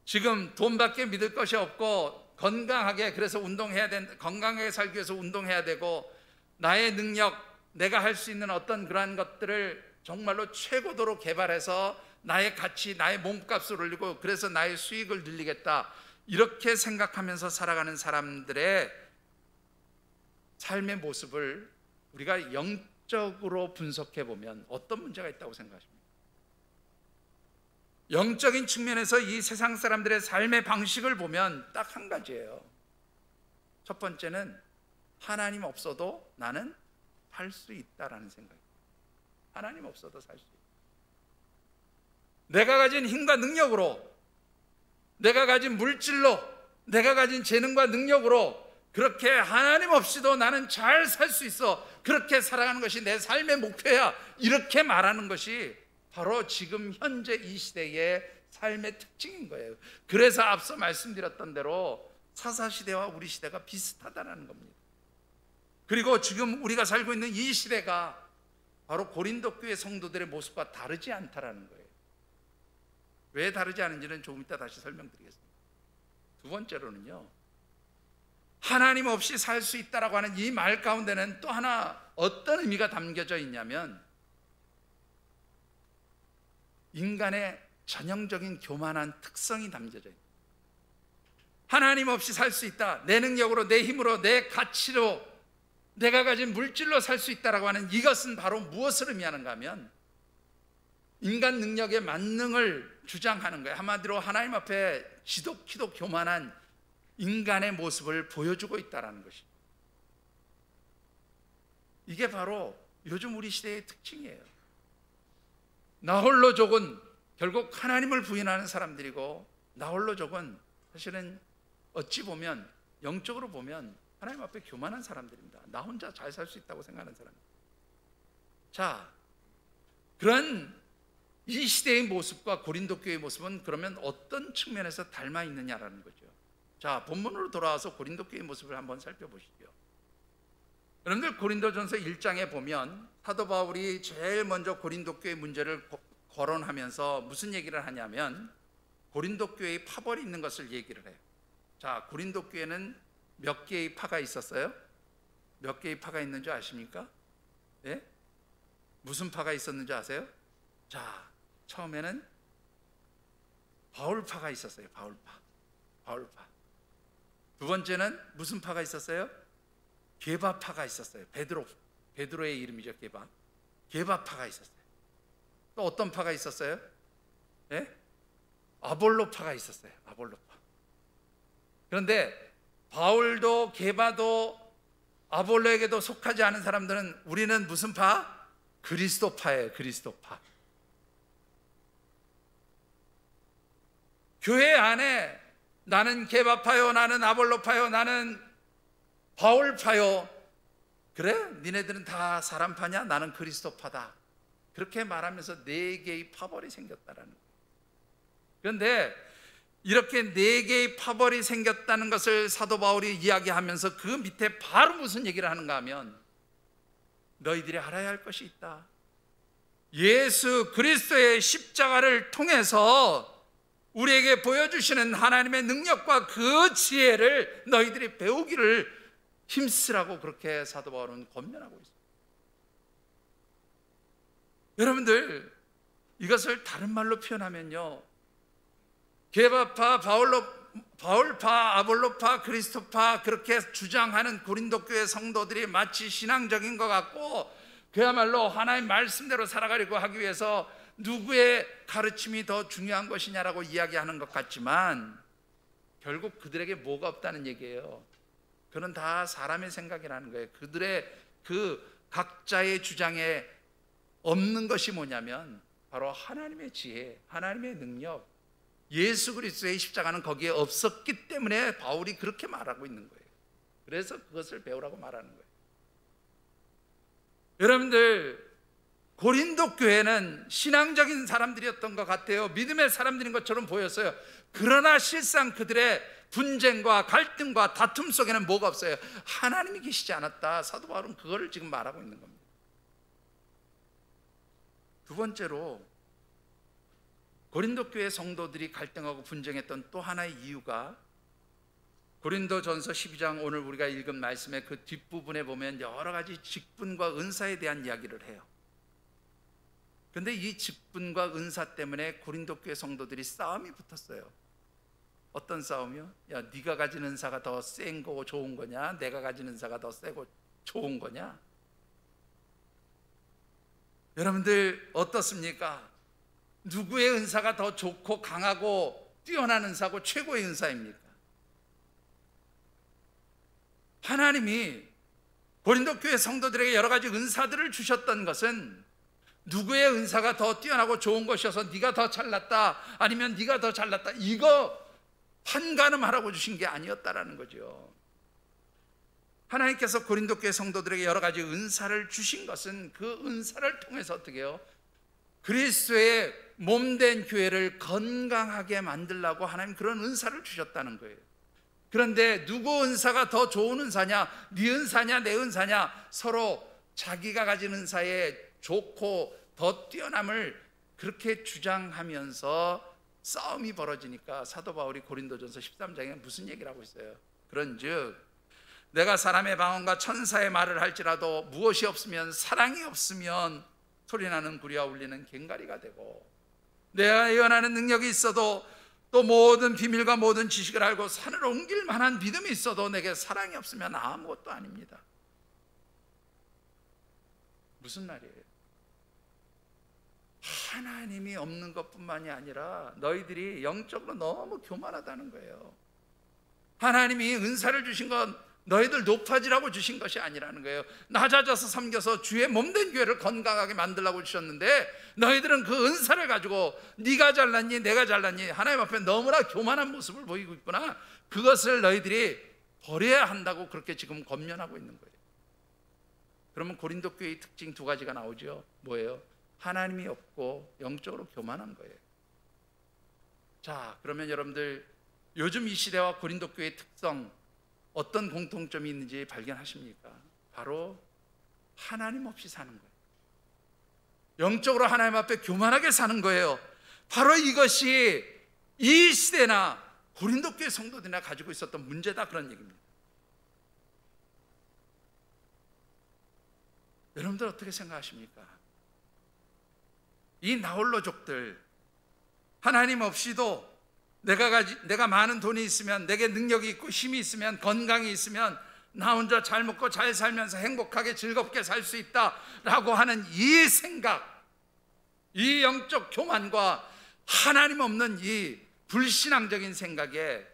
지금 돈밖에 믿을 것이 없고 건강하게, 그래서 운동해야 된다, 건강하게 살기 위해서 운동해야 되고, 나의 능력, 내가 할 수 있는 어떤 그러한 것들을 정말로 최고도로 개발해서 나의 가치, 나의 몸값을 올리고 그래서 나의 수익을 늘리겠다, 이렇게 생각하면서 살아가는 사람들의 삶의 모습을 우리가 영적으로 분석해 보면 어떤 문제가 있다고 생각하십니까? 영적인 측면에서 이 세상 사람들의 삶의 방식을 보면 딱 한 가지예요. 첫 번째는 하나님 없어도 나는 살 수 있다라는 생각이에요. 하나님 없어도 살 수 있다. 내가 가진 힘과 능력으로, 내가 가진 물질로, 내가 가진 재능과 능력으로 그렇게 하나님 없이도 나는 잘 살 수 있어, 그렇게 살아가는 것이 내 삶의 목표야, 이렇게 말하는 것이 바로 지금 현재 이 시대의 삶의 특징인 거예요. 그래서 앞서 말씀드렸던 대로 사사시대와 우리 시대가 비슷하다는 겁니다. 그리고 지금 우리가 살고 있는 이 시대가 바로 고린도 교회 성도들의 모습과 다르지 않다라는 거예요. 왜 다르지 않은지는 조금 이따 다시 설명드리겠습니다. 두 번째로는요, 하나님 없이 살 수 있다라고 하는 이 말 가운데는 또 하나 어떤 의미가 담겨져 있냐면, 인간의 전형적인 교만한 특성이 담겨져 있다. 하나님 없이 살 수 있다, 내 능력으로, 내 힘으로, 내 가치로, 내가 가진 물질로 살 수 있다라고 하는 이것은 바로 무엇을 의미하는가 하면 인간 능력의 만능을 주장하는 거예요. 한마디로 하나님 앞에 지독히도 교만한 인간의 모습을 보여주고 있다는 것입니다. 이게 바로 요즘 우리 시대의 특징이에요. 나홀로족은 결국 하나님을 부인하는 사람들이고, 나홀로족은 사실은 어찌 보면, 영적으로 보면 하나님 앞에 교만한 사람들입니다. 나 혼자 잘 살 수 있다고 생각하는 사람. 자, 그런 이 시대의 모습과 고린도 교회의 모습은 그러면 어떤 측면에서 닮아 있느냐라는 거죠. 자, 본문으로 돌아와서 고린도 교회의 모습을 한번 살펴보시죠. 여러분들 고린도전서 1장에 보면 사도 바울이 제일 먼저 고린도 교회 문제를 거론하면서 무슨 얘기를 하냐면 고린도 교회의 파벌이 있는 것을 얘기를 해요. 자, 고린도 교회는 몇 개의 파가 있었어요? 몇 개의 파가 있는 줄 아십니까? 예? 무슨 파가 있었는지 아세요? 자, 처음에는 바울파가 있었어요. 바울파. 두 번째는 무슨 파가 있었어요? 게바파가 있었어요. 베드로의 이름이죠. 게바파가 있었어요. 또 어떤 파가 있었어요? 예? 아볼로파가 있었어요. 아볼로파. 그런데 바울도 게바도 아볼로에게도 속하지 않은 사람들은 우리는 무슨 파? 그리스도파예요. 그리스도파. 교회 안에 나는 게바파요, 나는 아볼로파요, 나는 바울파요. 그래? 니네들은 다 사람파냐? 나는 그리스도파다. 그렇게 말하면서 네 개의 파벌이 생겼다라는 거예요. 그런데 이렇게 4개의 파벌이 생겼다는 것을 사도 바울이 이야기하면서 그 밑에 바로 무슨 얘기를 하는가 하면, 너희들이 알아야 할 것이 있다. 예수 그리스도의 십자가를 통해서 우리에게 보여주시는 하나님의 능력과 그 지혜를 너희들이 배우기를 힘쓰라고 그렇게 사도 바울은 권면하고 있습니다. 여러분들, 이것을 다른 말로 표현하면요, 게바파, 바울파, 아볼로파, 그리스도파 그렇게 주장하는 고린도 교회 성도들이 마치 신앙적인 것 같고 그야말로 하나님 말씀대로 살아가려고 하기 위해서 누구의 가르침이 더 중요한 것이냐라고 이야기하는 것 같지만, 결국 그들에게 뭐가 없다는 얘기예요. 그건 다 사람의 생각이라는 거예요. 그들의 그 각자의 주장에 없는 것이 뭐냐면 바로 하나님의 지혜, 하나님의 능력, 예수 그리스도의 십자가는 거기에 없었기 때문에 바울이 그렇게 말하고 있는 거예요. 그래서 그것을 배우라고 말하는 거예요. 여러분들, 고린도 교회는 신앙적인 사람들이었던 것 같아요. 믿음의 사람들인 것처럼 보였어요. 그러나 실상 그들의 분쟁과 갈등과 다툼 속에는 뭐가 없어요? 하나님이 계시지 않았다. 사도 바울은 그거를 지금 말하고 있는 겁니다. 두 번째로, 고린도 교회 성도들이 갈등하고 분쟁했던 또 하나의 이유가 고린도전서 12장 오늘 우리가 읽은 말씀의 그 뒷부분에 보면 여러 가지 직분과 은사에 대한 이야기를 해요. 그런데 이 직분과 은사 때문에 고린도 교회 성도들이 싸움이 붙었어요. 어떤 싸움이요? 야, 네가 가진 은사가 더 센 거고 좋은 거냐? 내가 가진 은사가 더 세고 좋은 거냐? 여러분들 어떻습니까? 누구의 은사가 더 좋고 강하고 뛰어난 은사고 최고의 은사입니까? 하나님이 고린도 교회 성도들에게 여러 가지 은사들을 주셨던 것은 누구의 은사가 더 뛰어나고 좋은 것이어서 네가 더 잘났다, 아니면 네가 더 잘났다, 이거 판가름하라고 주신 게 아니었다라는 거죠. 하나님께서 고린도 교회 성도들에게 여러 가지 은사를 주신 것은 그 은사를 통해서 어떻게 해요? 그리스도의 몸된 교회를 건강하게 만들려고 하나님 그런 은사를 주셨다는 거예요. 그런데 누구 은사가 더 좋은 은사냐, 네 은사냐 내 은사냐, 서로 자기가 가진 은사에 좋고 더 뛰어남을 그렇게 주장하면서 싸움이 벌어지니까 사도 바울이 고린도전서 13장에 무슨 얘기를 하고 있어요? 그런즉 내가 사람의 방언과 천사의 말을 할지라도 무엇이 없으면, 사랑이 없으면 소리나는 구리와 울리는 꽹과리가 되고, 내가 예언하는 능력이 있어도 또 모든 비밀과 모든 지식을 알고 산을 옮길 만한 믿음이 있어도 내게 사랑이 없으면 아무것도 아닙니다. 무슨 말이에요? 하나님이 없는 것뿐만이 아니라 너희들이 영적으로 너무 교만하다는 거예요. 하나님이 은사를 주신 건 너희들 높아지라고 주신 것이 아니라는 거예요. 낮아져서 섬겨서 주의 몸된 교회를 건강하게 만들라고 주셨는데, 너희들은 그 은사를 가지고 네가 잘났니 내가 잘났니 하나님 앞에 너무나 교만한 모습을 보이고 있구나. 그것을 너희들이 버려야 한다고 그렇게 지금 권면하고 있는 거예요. 그러면 고린도 교회의 특징 두 가지가 나오죠. 뭐예요? 하나님이 없고 영적으로 교만한 거예요. 자, 그러면 여러분들 요즘 이 시대와 고린도 교회의 특성, 어떤 공통점이 있는지 발견하십니까? 바로 하나님 없이 사는 거예요. 영적으로 하나님 앞에 교만하게 사는 거예요. 바로 이것이 이 시대나 고린도 교회 성도들이나 가지고 있었던 문제다, 그런 얘기입니다. 여러분들 어떻게 생각하십니까? 이 나홀로족들, 하나님 없이도 내가 많은 돈이 있으면, 내게 능력이 있고 힘이 있으면, 건강이 있으면 나 혼자 잘 먹고 잘 살면서 행복하게 즐겁게 살 수 있다라고 하는 이 생각, 이 영적 교만과 하나님 없는 이 불신앙적인 생각에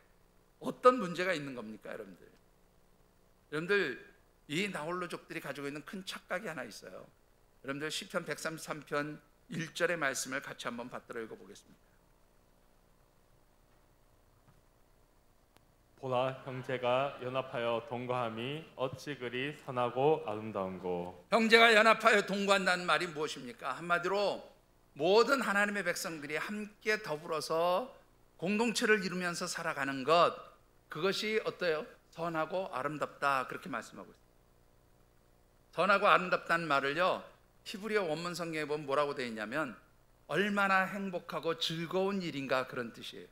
어떤 문제가 있는 겁니까, 여러분들? 여러분들, 이 나홀로족들이 가지고 있는 큰 착각이 하나 있어요. 여러분들 시편 133편 1절의 말씀을 같이 한번 받들어 읽어보겠습니다. 보라, 형제가 연합하여 동거함이 어찌 그리 선하고 아름다운고. 형제가 연합하여 동거한다는 말이 무엇입니까? 한마디로 모든 하나님의 백성들이 함께 더불어서 공동체를 이루면서 살아가는 것, 그것이 어때요? 선하고 아름답다, 그렇게 말씀하고 있어요. 선하고 아름답다는 말을요, 히브리어 원문 성경에 보면 뭐라고 되어 있냐면 얼마나 행복하고 즐거운 일인가, 그런 뜻이에요.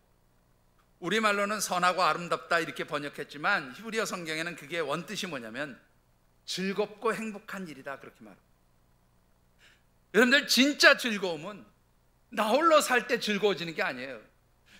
우리말로는 선하고 아름답다 이렇게 번역했지만 히브리어 성경에는 그게 원뜻이 뭐냐면 즐겁고 행복한 일이다, 그렇게 말합니다. 여러분들, 진짜 즐거움은 나 홀로 살 때 즐거워지는 게 아니에요.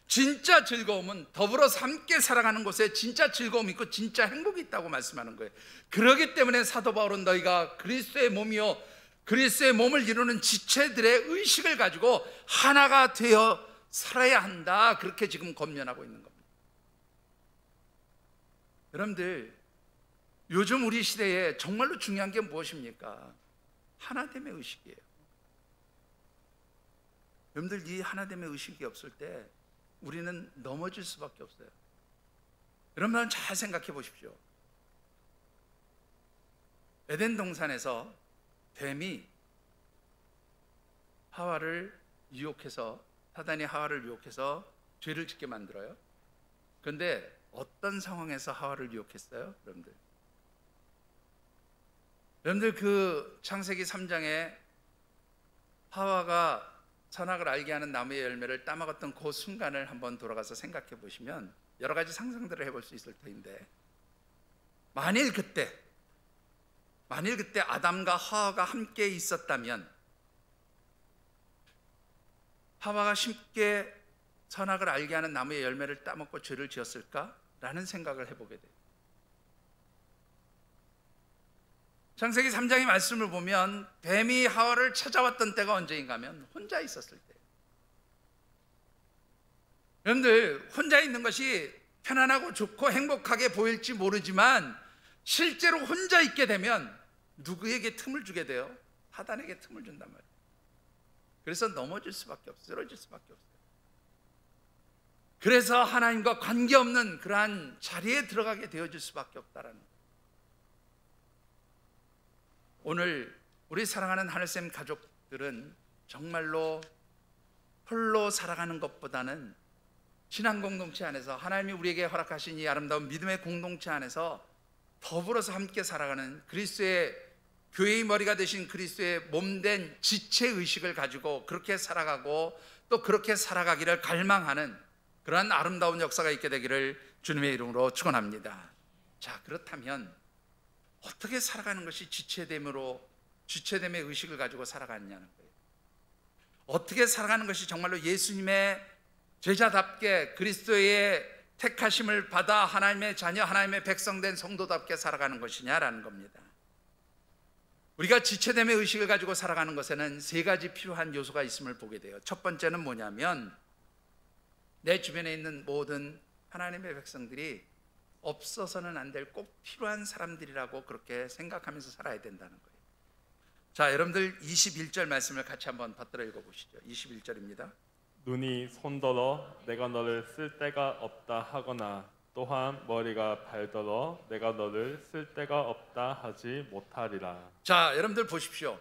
진짜 즐거움은 더불어서 함께 살아가는 곳에 진짜 즐거움이 있고 진짜 행복이 있다고 말씀하는 거예요. 그렇기 때문에 사도 바울은 너희가 그리스도의 몸이요 그리스도의 몸을 이루는 지체들의 의식을 가지고 하나가 되어 살아야 한다, 그렇게 지금 권면하고 있는 겁니다. 여러분들, 요즘 우리 시대에 정말로 중요한 게 무엇입니까? 하나됨의 의식이에요. 여러분들, 이 하나됨의 의식이 없을 때 우리는 넘어질 수밖에 없어요. 여러분, 잘 생각해 보십시오. 에덴 동산에서 뱀이 사단이 하와를 유혹해서 죄를 짓게 만들어요. 그런데 어떤 상황에서 하와를 유혹했어요? 여러분들, 그 창세기 3장에 하와가 선악을 알게 하는 나무의 열매를 따먹었던 그 순간을 한번 돌아가서 생각해 보시면 여러 가지 상상들을 해볼 수 있을 터인데, 만일 그때 아담과 하와가 함께 있었다면 하와가 쉽게 선악을 알게 하는 나무의 열매를 따먹고 죄를 지었을까라는 생각을 해보게 돼요. 창세기 3장의 말씀을 보면 뱀이 하와를 찾아왔던 때가 언제인가 하면 혼자 있었을 때. 여러분들, 혼자 있는 것이 편안하고 좋고 행복하게 보일지 모르지만 실제로 혼자 있게 되면 누구에게 틈을 주게 돼요? 사단에게 틈을 준단 말이에요. 그래서 넘어질 수밖에 없어요. 쓰러질 수밖에 없어요. 그래서 하나님과 관계없는 그러한 자리에 들어가게 되어질 수밖에 없다라는 거예요. 오늘 우리 사랑하는 하늘샘 가족들은 정말로 홀로 살아가는 것보다는 신앙 공동체 안에서 하나님이 우리에게 허락하신 이 아름다운 믿음의 공동체 안에서 더불어서 함께 살아가는 그리스도의 교회의 머리가 되신 그리스도의 몸된 지체의식을 가지고 그렇게 살아가고 또 그렇게 살아가기를 갈망하는 그러한 아름다운 역사가 있게 되기를 주님의 이름으로 축원합니다. 자, 그렇다면 어떻게 살아가는 것이 지체됨의 의식을 가지고 살아가느냐는 거예요. 어떻게 살아가는 것이 정말로 예수님의 제자답게 그리스도의 택하심을 받아 하나님의 자녀, 하나님의 백성된 성도답게 살아가는 것이냐라는 겁니다. 우리가 지체됨의 의식을 가지고 살아가는 것에는 세 가지 필요한 요소가 있음을 보게 돼요. 첫 번째는 뭐냐면 내 주변에 있는 모든 하나님의 백성들이 없어서는 안 될 꼭 필요한 사람들이라고 그렇게 생각하면서 살아야 된다는 거예요. 자, 여러분들 21절 말씀을 같이 한번 받들어 읽어보시죠. 21절입니다. 눈이 손더러 내가 너를 쓸 데가 없다 하거나 또한 머리가 발더러 내가 너를 쓸 데가 없다 하지 못하리라. 자, 여러분들 보십시오.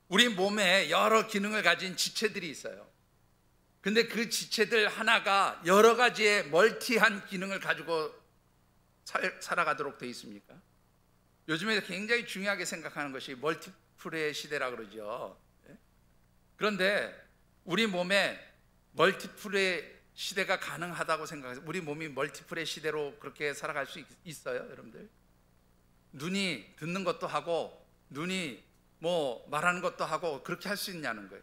우리 몸에 여러 기능을 가진 지체들이 있어요. 근데 그 지체들 하나가 여러 가지의 멀티한 기능을 가지고 살아가도록 되어 있습니까? 요즘에 굉장히 중요하게 생각하는 것이 멀티플의 시대라 그러죠. 그런데 우리 몸에 멀티플의 시대가 가능하다고 생각해서 우리 몸이 멀티플의 시대로 그렇게 살아갈 수 있어요, 여러분들? 눈이 듣는 것도 하고 눈이 뭐 말하는 것도 하고 그렇게 할 수 있냐는 거예요.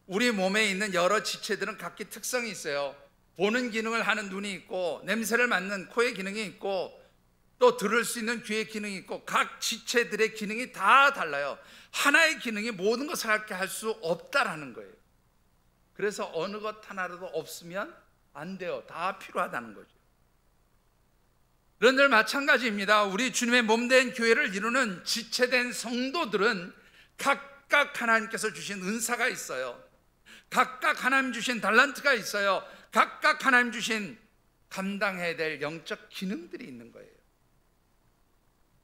우리 몸에 있는 여러 지체들은 각기 특성이 있어요. 보는 기능을 하는 눈이 있고 냄새를 맡는 코의 기능이 있고 또 들을 수 있는 귀의 기능이 있고 각 지체들의 기능이 다 달라요. 하나의 기능이 모든 것을 함께 할 수 없다라는 거예요. 그래서 어느 것 하나라도 없으면 안 돼요. 다 필요하다는 거죠. 그런데 마찬가지입니다. 우리 주님의 몸된 교회를 이루는 지체된 성도들은 각각 하나님께서 주신 은사가 있어요. 각각 하나님 주신 달란트가 있어요. 각각 하나님 주신 감당해야 될 영적 기능들이 있는 거예요.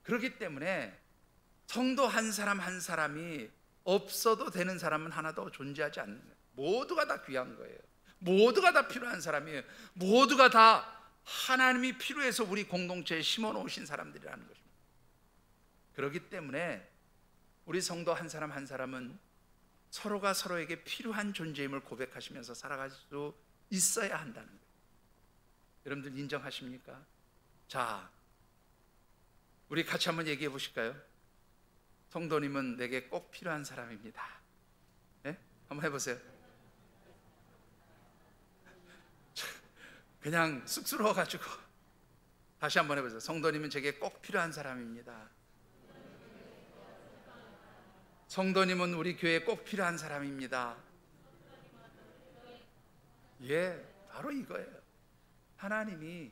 그렇기 때문에 성도 한 사람 한 사람이 없어도 되는 사람은 하나도 존재하지 않는 거예요. 모두가 다 귀한 거예요. 모두가 다 필요한 사람이에요. 모두가 다 하나님이 필요해서 우리 공동체에 심어놓으신 사람들이라는 것입니다. 그렇기 때문에 우리 성도 한 사람 한 사람은 서로가 서로에게 필요한 존재임을 고백하시면서 살아갈 수 있어야 한다는 거예요. 여러분들 인정하십니까? 자, 우리 같이 한번 얘기해 보실까요? 성도님은 내게 꼭 필요한 사람입니다. 네? 한번 해보세요. 그냥 쑥스러워가지고 다시 한번 해보세요. 성도님은 제게 꼭 필요한 사람입니다. 성도님은 우리 교회에 꼭 필요한 사람입니다. 예, 바로 이거예요. 하나님이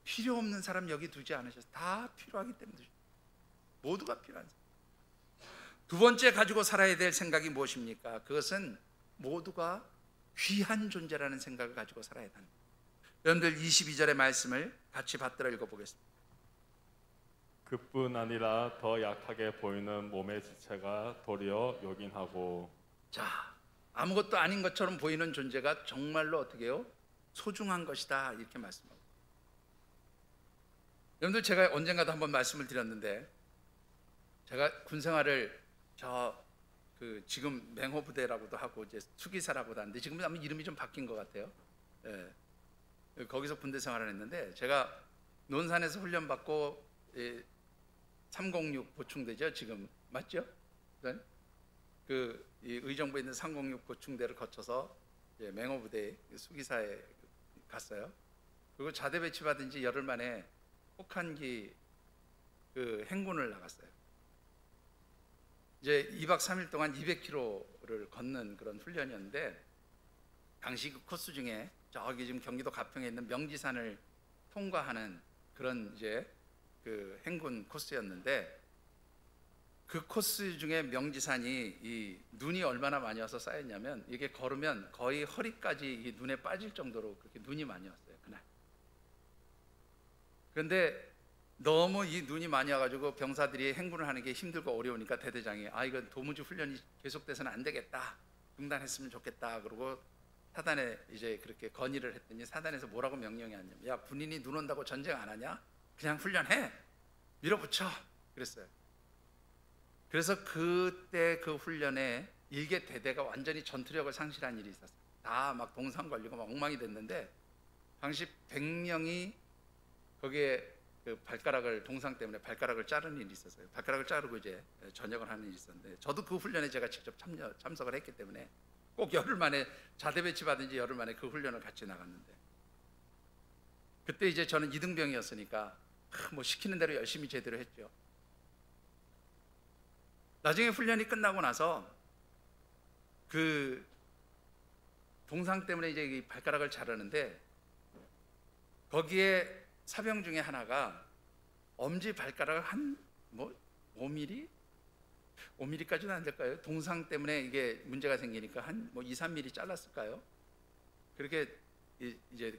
필요 없는 사람 여기 두지 않으셔서 다 필요하기 때문에 모두가 필요한 사람. 두 번째 가지고 살아야 될 생각이 무엇입니까? 그것은 모두가 귀한 존재라는 생각을 가지고 살아야 합니다. 여러분들 22절의 말씀을 같이 받들어 읽어보겠습니다. 그뿐 아니라 더 약하게 보이는 몸의 지체가 도리어 요긴하고. 자, 아무것도 아닌 것처럼 보이는 존재가 정말로 어떻게 해요? 소중한 것이다, 이렇게 말씀합니다. 여러분들, 제가 언젠가도 한번 말씀을 드렸는데, 제가 군생활을 지금 맹호부대라고도 하고 이제 수기사라고도 하는데 지금 아마 이름이 좀 바뀐 것 같아요. 예. 거기서 군대 생활을 했는데, 제가 논산에서 훈련 받고 306 보충대죠, 지금 맞죠? 이 의정부에 있는 306 보충대를 거쳐서 이제 맹호부대 수기사에 갔어요. 그리고 자대 배치 받은 지 열흘 만에 혹한기 행군을 나갔어요. 이제 2박 3일 동안 200km를 걷는 그런 훈련이었는데, 당시 그 코스 중에 저기 지금 경기도 가평에 있는 명지산을 통과하는 그런 이제 행군 코스였는데, 그 코스 중에 명지산이 이 눈이 얼마나 많이 와서 쌓였냐면, 이게 걸으면 거의 허리까지 이 눈에 빠질 정도로 그렇게 눈이 많이 왔어요, 그날. 그런데 너무 이 눈이 많이 와가지고 병사들이 행군을 하는 게 힘들고 어려우니까 대대장이 이건 도무지 훈련이 계속돼서는 안 되겠다, 중단했으면 좋겠다. 그러고 사단에 이제 그렇게 건의를 했더니 사단에서 뭐라고 명령이 왔냐면, 야, 군인이 눈 온다고 전쟁 안 하냐? 그냥 훈련해, 밀어붙여, 그랬어요. 그래서 그때 그 훈련에 일개 대대가 완전히 전투력을 상실한 일이 있었어요. 다 막 동상 걸리고 막 엉망이 됐는데, 당시 100명이 거기에 발가락을, 동상 때문에 발가락을 자르는 일이 있었어요. 발가락을 자르고 이제 전역을 하는 일이 있었는데, 저도 그 훈련에 제가 직접 참석을 했기 때문에 꼭 열흘 만에, 자대 배치 받은 지 열흘 만에 그 훈련을 같이 나갔는데, 그때 이제 저는 2등병이었으니까 뭐 시키는 대로 열심히 제대로 했죠. 나중에 훈련이 끝나고 나서 그 동상 때문에 이제 이 발가락을 자르는데, 거기에 사병 중에 하나가 엄지 발가락을 한 5mm? 5mm까지는 안 될까요? 동상 때문에 이게 문제가 생기니까 한 2, 3mm 잘랐을까요? 그렇게 이제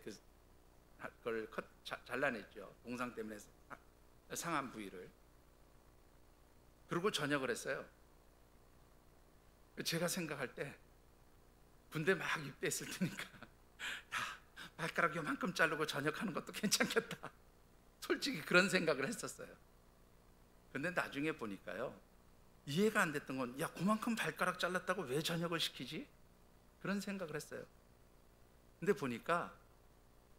그걸 잘라냈죠. 동상 때문에 상한 부위를. 그리고 전역을 했어요. 제가 생각할 때 군대 막 입대했을 테니까, 야, 발가락 요만큼 자르고 전역하는 것도 괜찮겠다, 솔직히 그런 생각을 했었어요. 근데 나중에 보니까요, 이해가 안 됐던 건, 야, 그만큼 발가락 잘랐다고 왜 전역을 시키지? 그런 생각을 했어요. 근데 보니까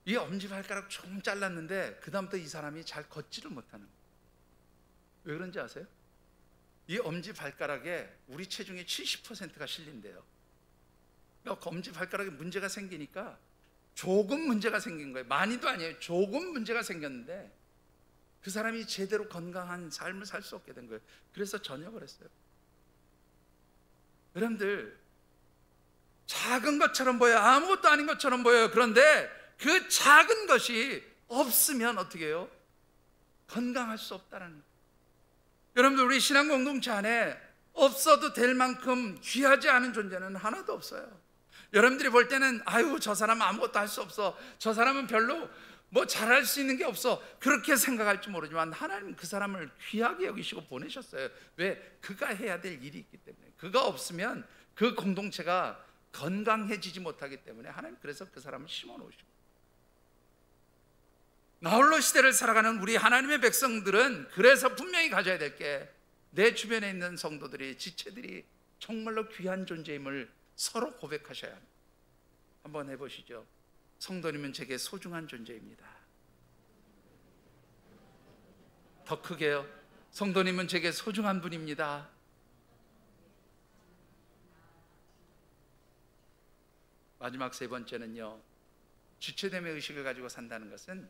이 엄지발가락 조금 잘랐는데 그 다음부터 이 사람이 잘 걷지를 못하는 거예요. 왜 그런지 아세요? 이 엄지발가락에 우리 체중의 70%가 실린대요. 그러니까 엄지발가락에 문제가 생기니까, 조금 문제가 생긴 거예요. 많이도 아니에요. 조금 문제가 생겼는데 그 사람이 제대로 건강한 삶을 살 수 없게 된 거예요. 그래서 전역을 했어요. 여러분들, 작은 것처럼 보여요. 아무것도 아닌 것처럼 보여요. 그런데 그 작은 것이 없으면 어떻게 해요? 건강할 수 없다는 거예요. 여러분들, 우리 신앙 공동체 안에 없어도 될 만큼 귀하지 않은 존재는 하나도 없어요. 여러분들이 볼 때는 저 사람은 아무것도 할 수 없어, 저 사람은 별로 잘할 수 있는 게 없어, 그렇게 생각할지 모르지만 하나님은 그 사람을 귀하게 여기시고 보내셨어요. 왜? 그가 해야 될 일이 있기 때문에. 그가 없으면 그 공동체가 건강해지지 못하기 때문에 하나님 그래서 그 사람을 심어놓으시고, 나홀로 시대를 살아가는 우리 하나님의 백성들은 그래서 분명히 가져야 될 게, 내 주변에 있는 성도들이, 지체들이 정말로 귀한 존재임을 서로 고백하셔야 합니다. 한번 해보시죠. 성도님은 제게 소중한 존재입니다. 더 크게요. 성도님은 제게 소중한 분입니다. 마지막 세 번째는요, 주체됨의 의식을 가지고 산다는 것은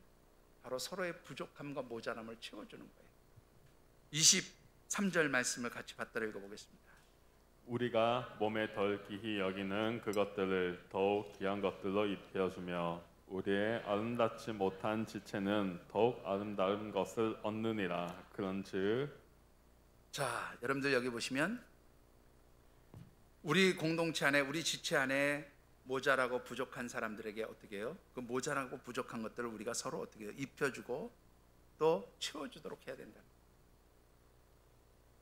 바로 서로의 부족함과 모자람을 채워주는 거예요. 23절 말씀을 같이 받들어 읽어보겠습니다. 우리가 몸에 덜 귀히 여기는 그것들을 더욱 귀한 것들로 입혀주며 우리의 아름답지 못한 지체는 더욱 아름다운 것을 얻느니라. 그런즉, 자, 여러분들 여기 보시면 우리 공동체 안에, 우리 지체 안에 모자라고 부족한 사람들에게 어떻게 해요? 그 모자라고 부족한 것들을 우리가 서로 어떻게 해요? 입혀주고 또 채워주도록 해야 된다.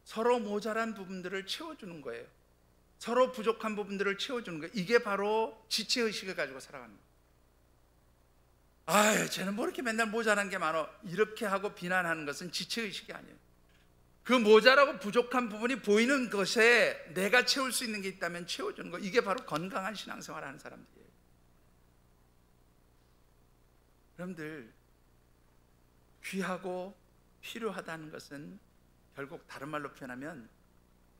서로 모자란 부분들을 채워주는 거예요. 서로 부족한 부분들을 채워주는 거예요. 이게 바로 지체의식을 가지고 살아가는 거예요. 아, 쟤는 뭐 이렇게 맨날 모자란 게 많어, 이렇게 하고 비난하는 것은 지체의식이 아니에요. 그 모자라고 부족한 부분이 보이는 것에 내가 채울 수 있는 게 있다면 채워주는 거, 이게 바로 건강한 신앙생활을 하는 사람들이에요. 여러분들, 귀하고 필요하다는 것은 결국 다른 말로 표현하면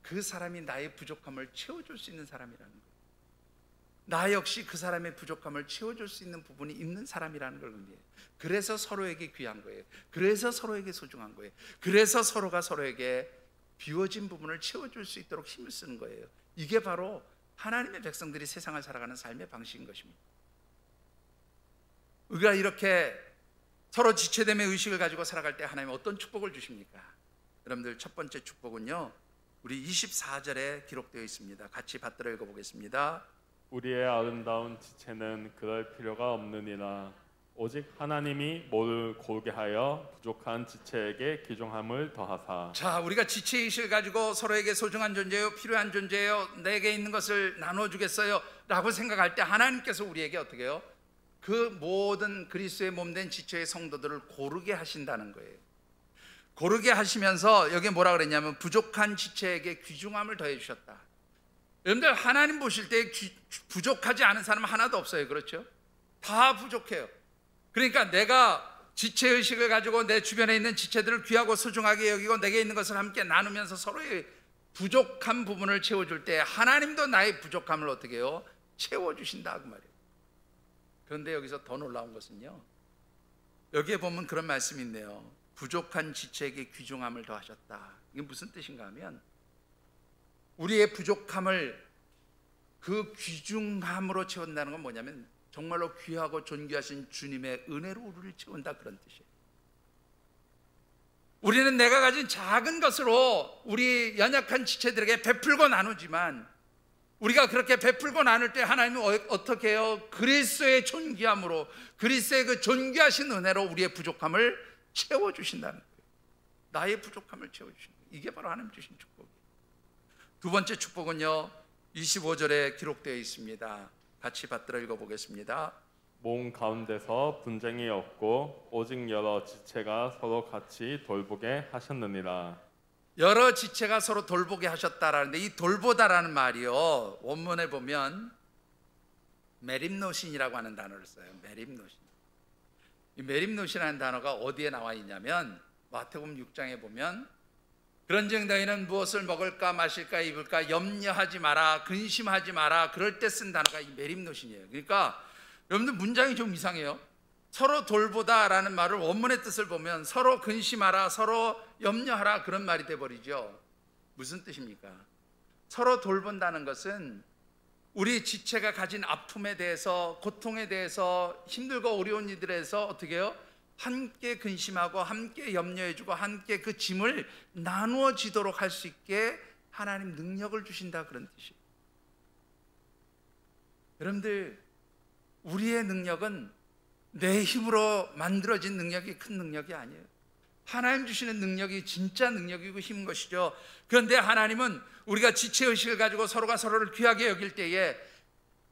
그 사람이 나의 부족함을 채워줄 수 있는 사람이라는 거예요. 나 역시 그 사람의 부족함을 채워줄 수 있는 부분이 있는 사람이라는 걸 의미해요. 그래서 서로에게 귀한 거예요. 그래서 서로에게 소중한 거예요. 그래서 서로가 서로에게 비워진 부분을 채워줄 수 있도록 힘을 쓰는 거예요. 이게 바로 하나님의 백성들이 세상을 살아가는 삶의 방식인 것입니다. 우리가 이렇게 서로 지체됨의 의식을 가지고 살아갈 때 하나님은 어떤 축복을 주십니까? 여러분들, 첫 번째 축복은요, 우리 24절에 기록되어 있습니다. 같이 받들어 읽어보겠습니다. 우리의 아름다운 지체는 그럴 필요가 없느니라. 오직 하나님이 모두 고르게 하여 부족한 지체에게 귀중함을 더하사. 자, 우리가 지체의식을 가지고 서로에게 소중한 존재요, 필요한 존재요, 내게 있는 것을 나눠주겠어요 라고 생각할 때 하나님께서 우리에게 어떻게 해요? 그 모든 그리스도의 몸된 지체의 성도들을 고르게 하신다는 거예요. 고르게 하시면서 여기 뭐라 그랬냐면 부족한 지체에게 귀중함을 더해 주셨다. 여러분들, 하나님 보실 때 부족하지 않은 사람 하나도 없어요. 그렇죠? 다 부족해요. 그러니까 내가 지체의식을 가지고 내 주변에 있는 지체들을 귀하고 소중하게 여기고 내게 있는 것을 함께 나누면서 서로의 부족한 부분을 채워줄 때 하나님도 나의 부족함을 어떻게 해요? 채워주신다 그 말이에요. 그런데 여기서 더 놀라운 것은요, 여기에 보면 그런 말씀이 있네요. 부족한 지체에게 귀중함을 더하셨다. 이게 무슨 뜻인가 하면, 우리의 부족함을 그 귀중함으로 채운다는 건 뭐냐면 정말로 귀하고 존귀하신 주님의 은혜로 우리를 채운다, 그런 뜻이에요. 우리는 내가 가진 작은 것으로 우리 연약한 지체들에게 베풀고 나누지만, 우리가 그렇게 베풀고 나눌 때 하나님은 어떻게 해요? 그리스도의 존귀함으로, 그리스도의 그 존귀하신 은혜로 우리의 부족함을 채워주신다는 거예요. 나의 부족함을 채워주신다. 이게 바로 하나님 주신 축복이에요. 두 번째 축복은요, 25절에 기록되어 있습니다. 같이 받들어 읽어보겠습니다. 몸 가운데서 분쟁이 없고 오직 여러 지체가 서로 같이 돌보게 하셨느니라. 여러 지체가 서로 돌보게 하셨다라는데, 이 돌보다라는 말이요, 원문에 보면 메림노신이라고 하는 단어를 써요. 메림노신. 이 메림노신이라는 단어가 어디에 나와 있냐면 마태복음 6장에 보면, 그런즉 너희는 무엇을 먹을까 마실까 입을까 염려하지 마라, 근심하지 마라, 그럴 때 쓴 단어가 이 메림노신이에요. 그러니까 여러분들, 문장이 좀 이상해요. 서로 돌보다라는 말을 원문의 뜻을 보면 서로 근심하라, 서로 염려하라, 그런 말이 돼버리죠. 무슨 뜻입니까? 서로 돌본다는 것은 우리 지체가 가진 아픔에 대해서, 고통에 대해서, 힘들고 어려운 일들에 대해서 어떻게 해요? 함께 근심하고 함께 염려해주고 함께 그 짐을 나누어지도록 할 수 있게 하나님 능력을 주신다, 그런 뜻이에요. 여러분들, 우리의 능력은 내 힘으로 만들어진 능력이 큰 능력이 아니에요. 하나님 주시는 능력이 진짜 능력이고 힘인 것이죠. 그런데 하나님은 우리가 지체의식을 가지고 서로가 서로를 귀하게 여길 때에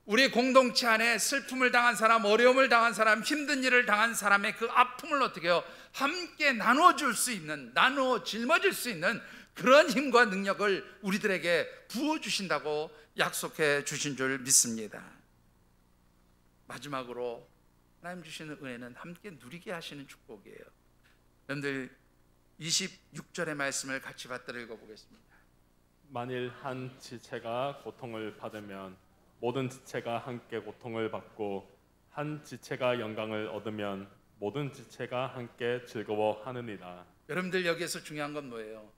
우리 공동체 안에 슬픔을 당한 사람, 어려움을 당한 사람, 힘든 일을 당한 사람의 그 아픔을 어떻게 해요? 함께 나눠줄 수 있는, 나누어 짊어질 수 있는 그런 힘과 능력을 우리들에게 부어주신다고 약속해 주신 줄 믿습니다. 마지막으로 하나님 주시는 은혜는 함께 누리게 하시는 축복이에요. 여러분들 26절의 말씀을 같이 받들어 읽어보겠습니다. 만일 한 지체가 고통을 받으면 모든 지체가 함께 고통을 받고 한 지체가 영광을 얻으면 모든 지체가 함께 즐거워하느니라. 여러분들 여기에서 중요한 건 뭐예요?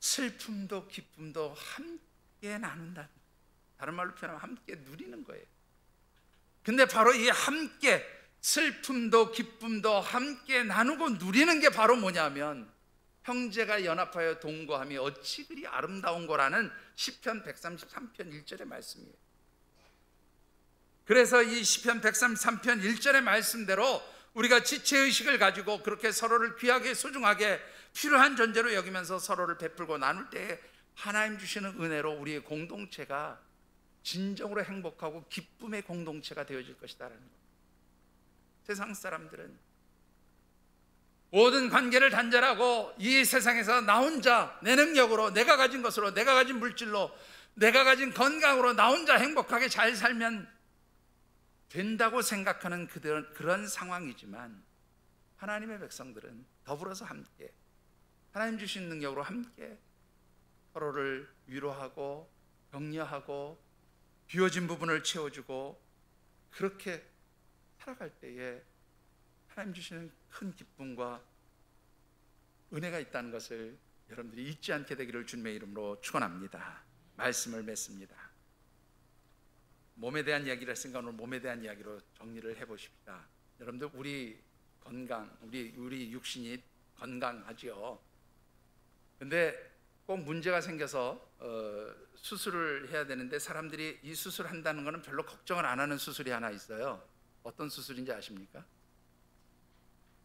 슬픔도 기쁨도 함께 나눈다. 다른 말로 표현하면 함께 누리는 거예요. 근데 바로 이 함께 슬픔도 기쁨도 함께 나누고 누리는 게 바로 뭐냐면 형제가 연합하여 동거함이 어찌 그리 아름다운 거라는 시편 133편 1절의 말씀이에요. 그래서 이 시편 133편 1절의 말씀대로 우리가 지체의식을 가지고 그렇게 서로를 귀하게 소중하게 필요한 존재로 여기면서 서로를 베풀고 나눌 때 하나님 주시는 은혜로 우리의 공동체가 진정으로 행복하고 기쁨의 공동체가 되어질 것이다라는 거예요. 세상 사람들은 모든 관계를 단절하고 이 세상에서 나 혼자 내 능력으로 내가 가진 것으로 내가 가진 물질로 내가 가진 건강으로 나 혼자 행복하게 잘 살면 된다고 생각하는 그런 상황이지만 하나님의 백성들은 더불어서 함께 하나님 주신 능력으로 함께 서로를 위로하고 격려하고 비워진 부분을 채워주고 그렇게 살아갈 때에 하나님 주시는 큰 기쁨과 은혜가 있다는 것을 여러분들이 잊지 않게 되기를 주님의 이름으로 축원합니다. 말씀을 맺습니다. 몸에 대한 이야기를 했으니까 오늘 몸에 대한 이야기로 정리를 해보십시다. 여러분들 우리 건강, 우리 육신이 건강하지요. 근데 꼭 문제가 생겨서 수술을 해야 되는데 사람들이 이 수술을 한다는 것은 별로 걱정을 안 하는 수술이 하나 있어요. 어떤 수술인지 아십니까?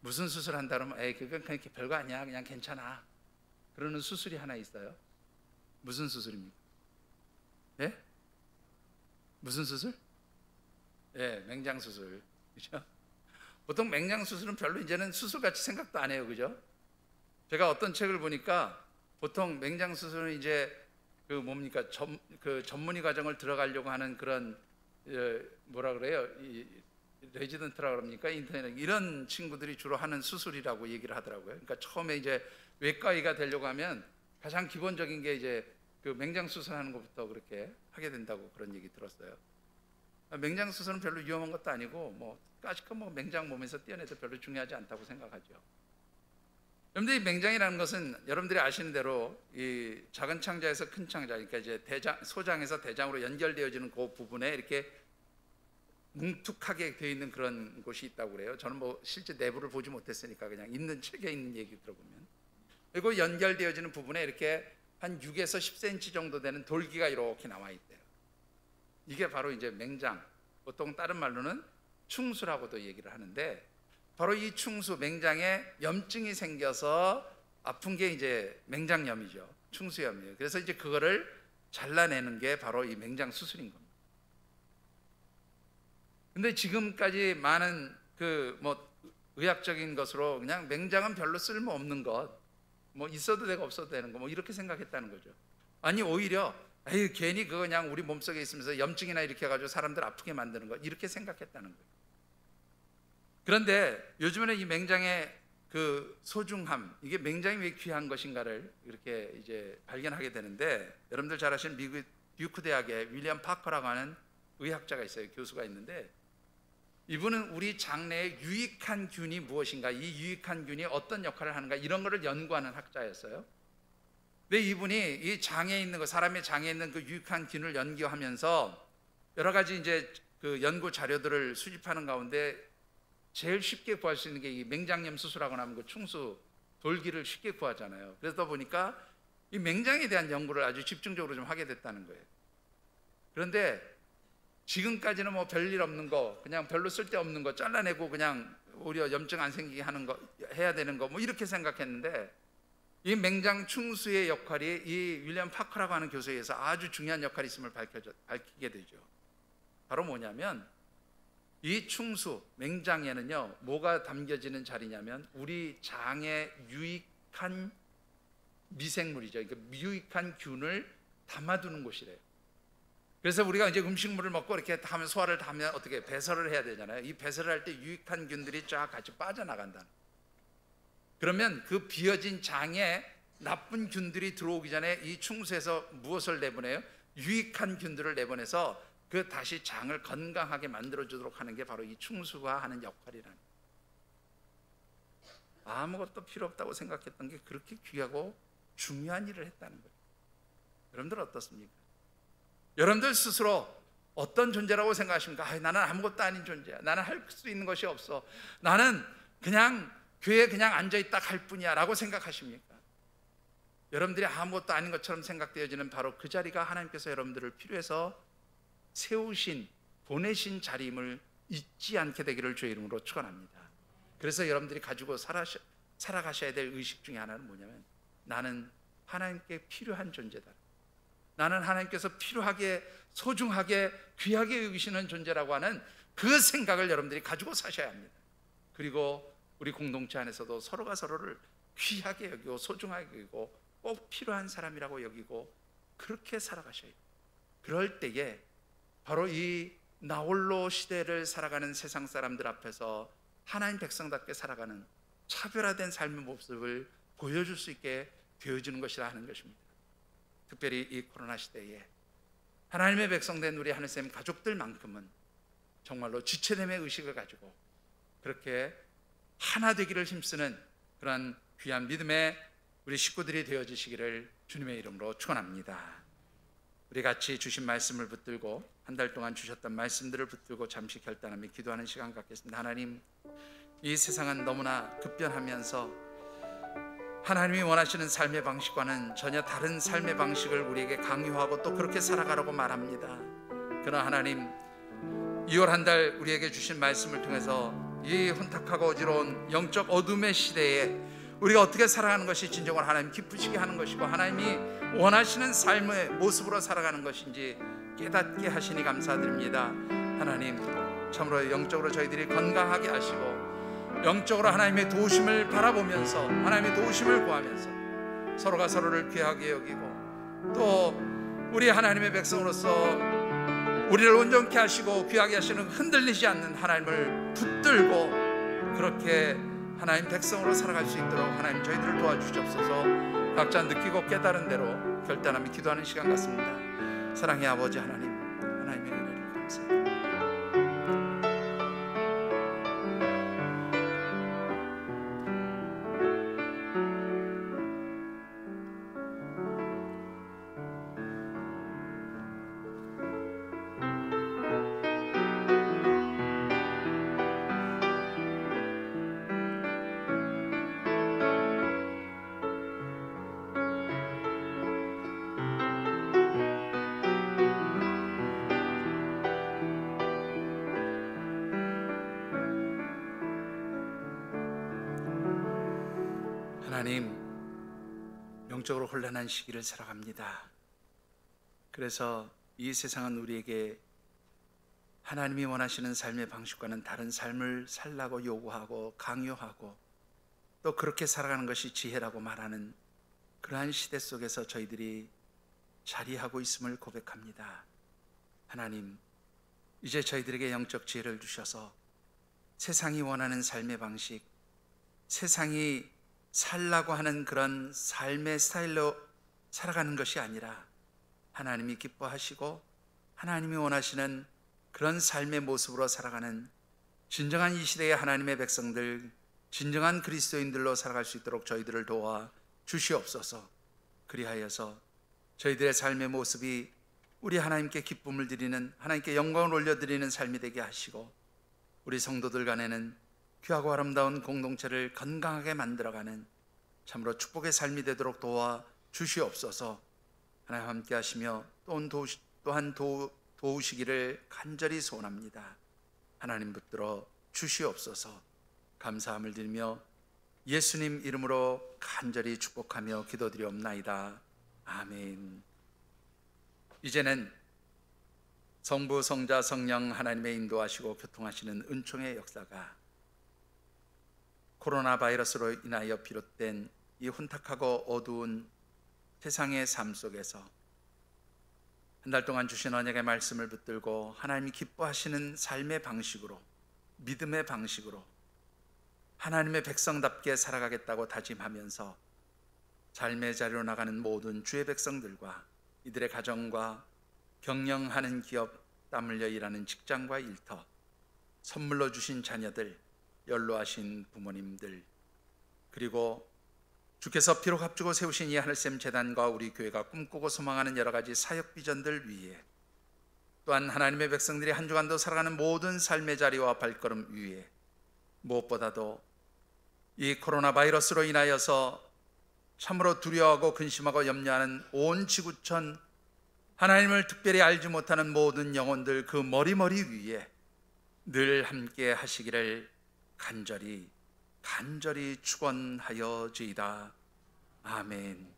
무슨 수술 한다 그러면 그건 그냥 별거 아니야, 그냥 괜찮아 그러는 수술이 하나 있어요. 무슨 수술입니까? 예? 무슨 수술? 예, 맹장 수술. 그죠? 보통 맹장 수술은 별로 이제는 수술같이 생각도 안 해요. 그죠? 제가 어떤 책을 보니까 보통 맹장 수술은 이제 그 뭡니까? 그 전문의 과정을 들어가려고 하는 그런 뭐라 그래요? 이 레지던트라 그럽니까? 인터넷 이런 친구들이 주로 하는 수술이라고 얘기를 하더라고요. 그러니까 처음에 이제 외과의가 되려고 하면 가장 기본적인 게 이제 그 맹장 수술하는 것부터 그렇게 하게 된다고 그런 얘기 들었어요. 맹장 수술은 별로 위험한 것도 아니고 뭐 까짓거 뭐 맹장 몸에서 떼어내도 별로 중요하지 않다고 생각하죠. 여러분들이 맹장이라는 것은 여러분들이 아시는 대로 이 작은 창자에서 큰 창자, 그러니까 이제 소장에서 대장으로 연결되어지는 그 부분에 이렇게 뭉툭하게 되어 있는 그런 곳이 있다고 그래요. 저는 뭐 실제 내부를 보지 못했으니까 그냥 있는 책에 있는 얘기 들어보면, 그리고 연결되어지는 부분에 이렇게 한 6에서 10cm 정도 되는 돌기가 이렇게 나와 있대요. 이게 바로 이제 맹장, 보통 다른 말로는 충수라고도 얘기를 하는데 바로 이 충수, 맹장에 염증이 생겨서 아픈 게 이제 맹장염이죠. 충수염이에요. 그래서 이제 그거를 잘라내는 게 바로 이 맹장 수술인 겁니다. 근데 지금까지 많은 그 뭐 의학적인 것으로 그냥 맹장은 별로 쓸모 없는 것, 뭐 있어도 되고 없어도 되는 거, 뭐 이렇게 생각했다는 거죠. 아니 오히려 괜히 그거 그냥 우리 몸속에 있으면서 염증이나 이렇게 해가지고 사람들 아프게 만드는 거, 이렇게 생각했다는 거예요. 그런데 요즘에는 이 맹장의 그 소중함, 이게 맹장이 왜 귀한 것인가를 이렇게 이제 발견하게 되는데, 여러분들 잘 아시는 미국 듀크 대학의 윌리엄 파커라고 하는 의학자가 있어요. 교수가 있는데 이분은 우리 장내에 유익한 균이 무엇인가, 이 유익한 균이 어떤 역할을 하는가, 이런 거를 연구하는 학자였어요. 근데 이분이 이 장에 있는 거, 사람의 장에 있는 그 유익한 균을 연구하면서 여러 가지 이제 그 연구 자료들을 수집하는 가운데 제일 쉽게 구할 수 있는 게 이 맹장염 수술하고 나면 그 충수 돌기를 쉽게 구하잖아요. 그러다 보니까 이 맹장에 대한 연구를 아주 집중적으로 좀 하게 됐다는 거예요. 그런데 지금까지는 뭐 별일 없는 거, 그냥 별로 쓸데없는 거 잘라내고 그냥 오히려 염증 안 생기게 하는 거, 해야 되는 거, 뭐 이렇게 생각했는데 이 맹장 충수의 역할이 이 윌리엄 파커라고 하는 교수에 의해서 아주 중요한 역할이 있음을 밝히게 되죠. 바로 뭐냐면 이 충수, 맹장에는요 뭐가 담겨지는 자리냐면 우리 장에 유익한 미생물이죠. 그러니까 유익한 균을 담아두는 곳이래요. 그래서 우리가 이제 음식물을 먹고 이렇게 하면 소화를 하면 어떻게 배설을 해야 되잖아요. 이 배설을 할 때 유익한 균들이 쫙 같이 빠져나간다. 그러면 그 비어진 장에 나쁜 균들이 들어오기 전에 이 충수에서 무엇을 내보내요? 유익한 균들을 내보내서 그 다시 장을 건강하게 만들어주도록 하는 게 바로 이 충수가 하는 역할이라는. 아무것도 필요 없다고 생각했던 게 그렇게 귀하고 중요한 일을 했다는 거예요. 여러분들 어떻습니까? 여러분들 스스로 어떤 존재라고 생각하십니까? 나는 아무것도 아닌 존재야. 나는 할 수 있는 것이 없어. 나는 그냥 교회에 그냥 앉아있다 갈 뿐이야 라고 생각하십니까? 여러분들이 아무것도 아닌 것처럼 생각되어지는 바로 그 자리가 하나님께서 여러분들을 필요해서 세우신, 보내신 자리임을 잊지 않게 되기를 주의 이름으로 축원합니다. 그래서 여러분들이 가지고 살아가셔야 될 의식 중에 하나는 뭐냐면 나는 하나님께 필요한 존재다. 나는 하나님께서 필요하게, 소중하게, 귀하게 여기시는 존재라고 하는 그 생각을 여러분들이 가지고 사셔야 합니다. 그리고 우리 공동체 안에서도 서로가 서로를 귀하게 여기고 소중하게 여기고 꼭 필요한 사람이라고 여기고 그렇게 살아가셔야 해요. 그럴 때에 바로 이 나홀로 시대를 살아가는 세상 사람들 앞에서 하나님 백성답게 살아가는 차별화된 삶의 모습을 보여줄 수 있게 되어주는 것이라 하는 것입니다. 특별히 이 코로나 시대에 하나님의 백성된 우리 하늘샘 가족들만큼은 정말로 지체됨의 의식을 가지고 그렇게 하나 되기를 힘쓰는 그러한 귀한 믿음의 우리 식구들이 되어주시기를 주님의 이름으로 축원합니다. 우리 같이 주신 말씀을 붙들고 한 달 동안 주셨던 말씀들을 붙들고 잠시 결단하며 기도하는 시간 갖겠습니다. 하나님, 이 세상은 너무나 급변하면서 하나님이 원하시는 삶의 방식과는 전혀 다른 삶의 방식을 우리에게 강요하고 또 그렇게 살아가라고 말합니다. 그러나 하나님, 2월 한 달 우리에게 주신 말씀을 통해서 이 혼탁하고 어지러운 영적 어둠의 시대에 우리가 어떻게 살아가는 것이 진정으로 하나님 기쁘시게 하는 것이고 하나님이 원하시는 삶의 모습으로 살아가는 것인지 깨닫게 하시니 감사드립니다. 하나님, 참으로 영적으로 저희들이 건강하게 하시고 영적으로 하나님의 도우심을 바라보면서 하나님의 도우심을 구하면서 서로가 서로를 귀하게 여기고 또 우리 하나님의 백성으로서 우리를 온전케 하시고 귀하게 하시는 흔들리지 않는 하나님을 붙들고 그렇게 하나님 백성으로 살아갈 수 있도록 하나님 저희들을 도와주시옵소서. 각자 느끼고 깨달은 대로 결단하며 기도하는 시간 같습니다. 사랑의 아버지 하나님, 하나님의 은혜를 감사합니다. 하나님, 영적으로 혼란한 시기를 살아갑니다. 그래서 이 세상은 우리에게 하나님이 원하시는 삶의 방식과는 다른 삶을 살라고 요구하고 강요하고 또 그렇게 살아가는 것이 지혜라고 말하는 그러한 시대 속에서 저희들이 자리하고 있음을 고백합니다. 하나님, 이제 저희들에게 영적 지혜를 주셔서 세상이 원하는 삶의 방식, 세상이 살라고 하는 그런 삶의 스타일로 살아가는 것이 아니라 하나님이 기뻐하시고 하나님이 원하시는 그런 삶의 모습으로 살아가는 진정한 이 시대의 하나님의 백성들, 진정한 그리스도인들로 살아갈 수 있도록 저희들을 도와 주시옵소서. 그리하여서 저희들의 삶의 모습이 우리 하나님께 기쁨을 드리는, 하나님께 영광을 올려드리는 삶이 되게 하시고 우리 성도들 간에는 귀하고 아름다운 공동체를 건강하게 만들어가는 참으로 축복의 삶이 되도록 도와 주시옵소서. 하나님 함께 하시며 또한 도우시기를 간절히 소원합니다. 하나님 붙들어 주시옵소서. 감사함을 드리며 예수님 이름으로 간절히 축복하며 기도드리옵나이다. 아멘. 이제는 성부, 성자, 성령 하나님의 인도하시고 교통하시는 은총의 역사가 코로나 바이러스로 인하여 비롯된 이 혼탁하고 어두운 세상의 삶 속에서 한 달 동안 주신 언약의 말씀을 붙들고 하나님이 기뻐하시는 삶의 방식으로, 믿음의 방식으로 하나님의 백성답게 살아가겠다고 다짐하면서 삶의 자리로 나가는 모든 주의 백성들과 이들의 가정과 경영하는 기업, 땀 흘려 일하는 직장과 일터, 선물로 주신 자녀들, 연로하신 부모님들, 그리고 주께서 비록 합주고 세우신 이 하늘샘 재단과 우리 교회가 꿈꾸고 소망하는 여러 가지 사역 비전들 위에, 또한 하나님의 백성들이 한 주간도 살아가는 모든 삶의 자리와 발걸음 위에, 무엇보다도 이 코로나 바이러스로 인하여서 참으로 두려워하고 근심하고 염려하는 온 지구촌, 하나님을 특별히 알지 못하는 모든 영혼들 그 머리머리 위에 늘 함께 하시기를 간절히 축원하여지이다. 아멘.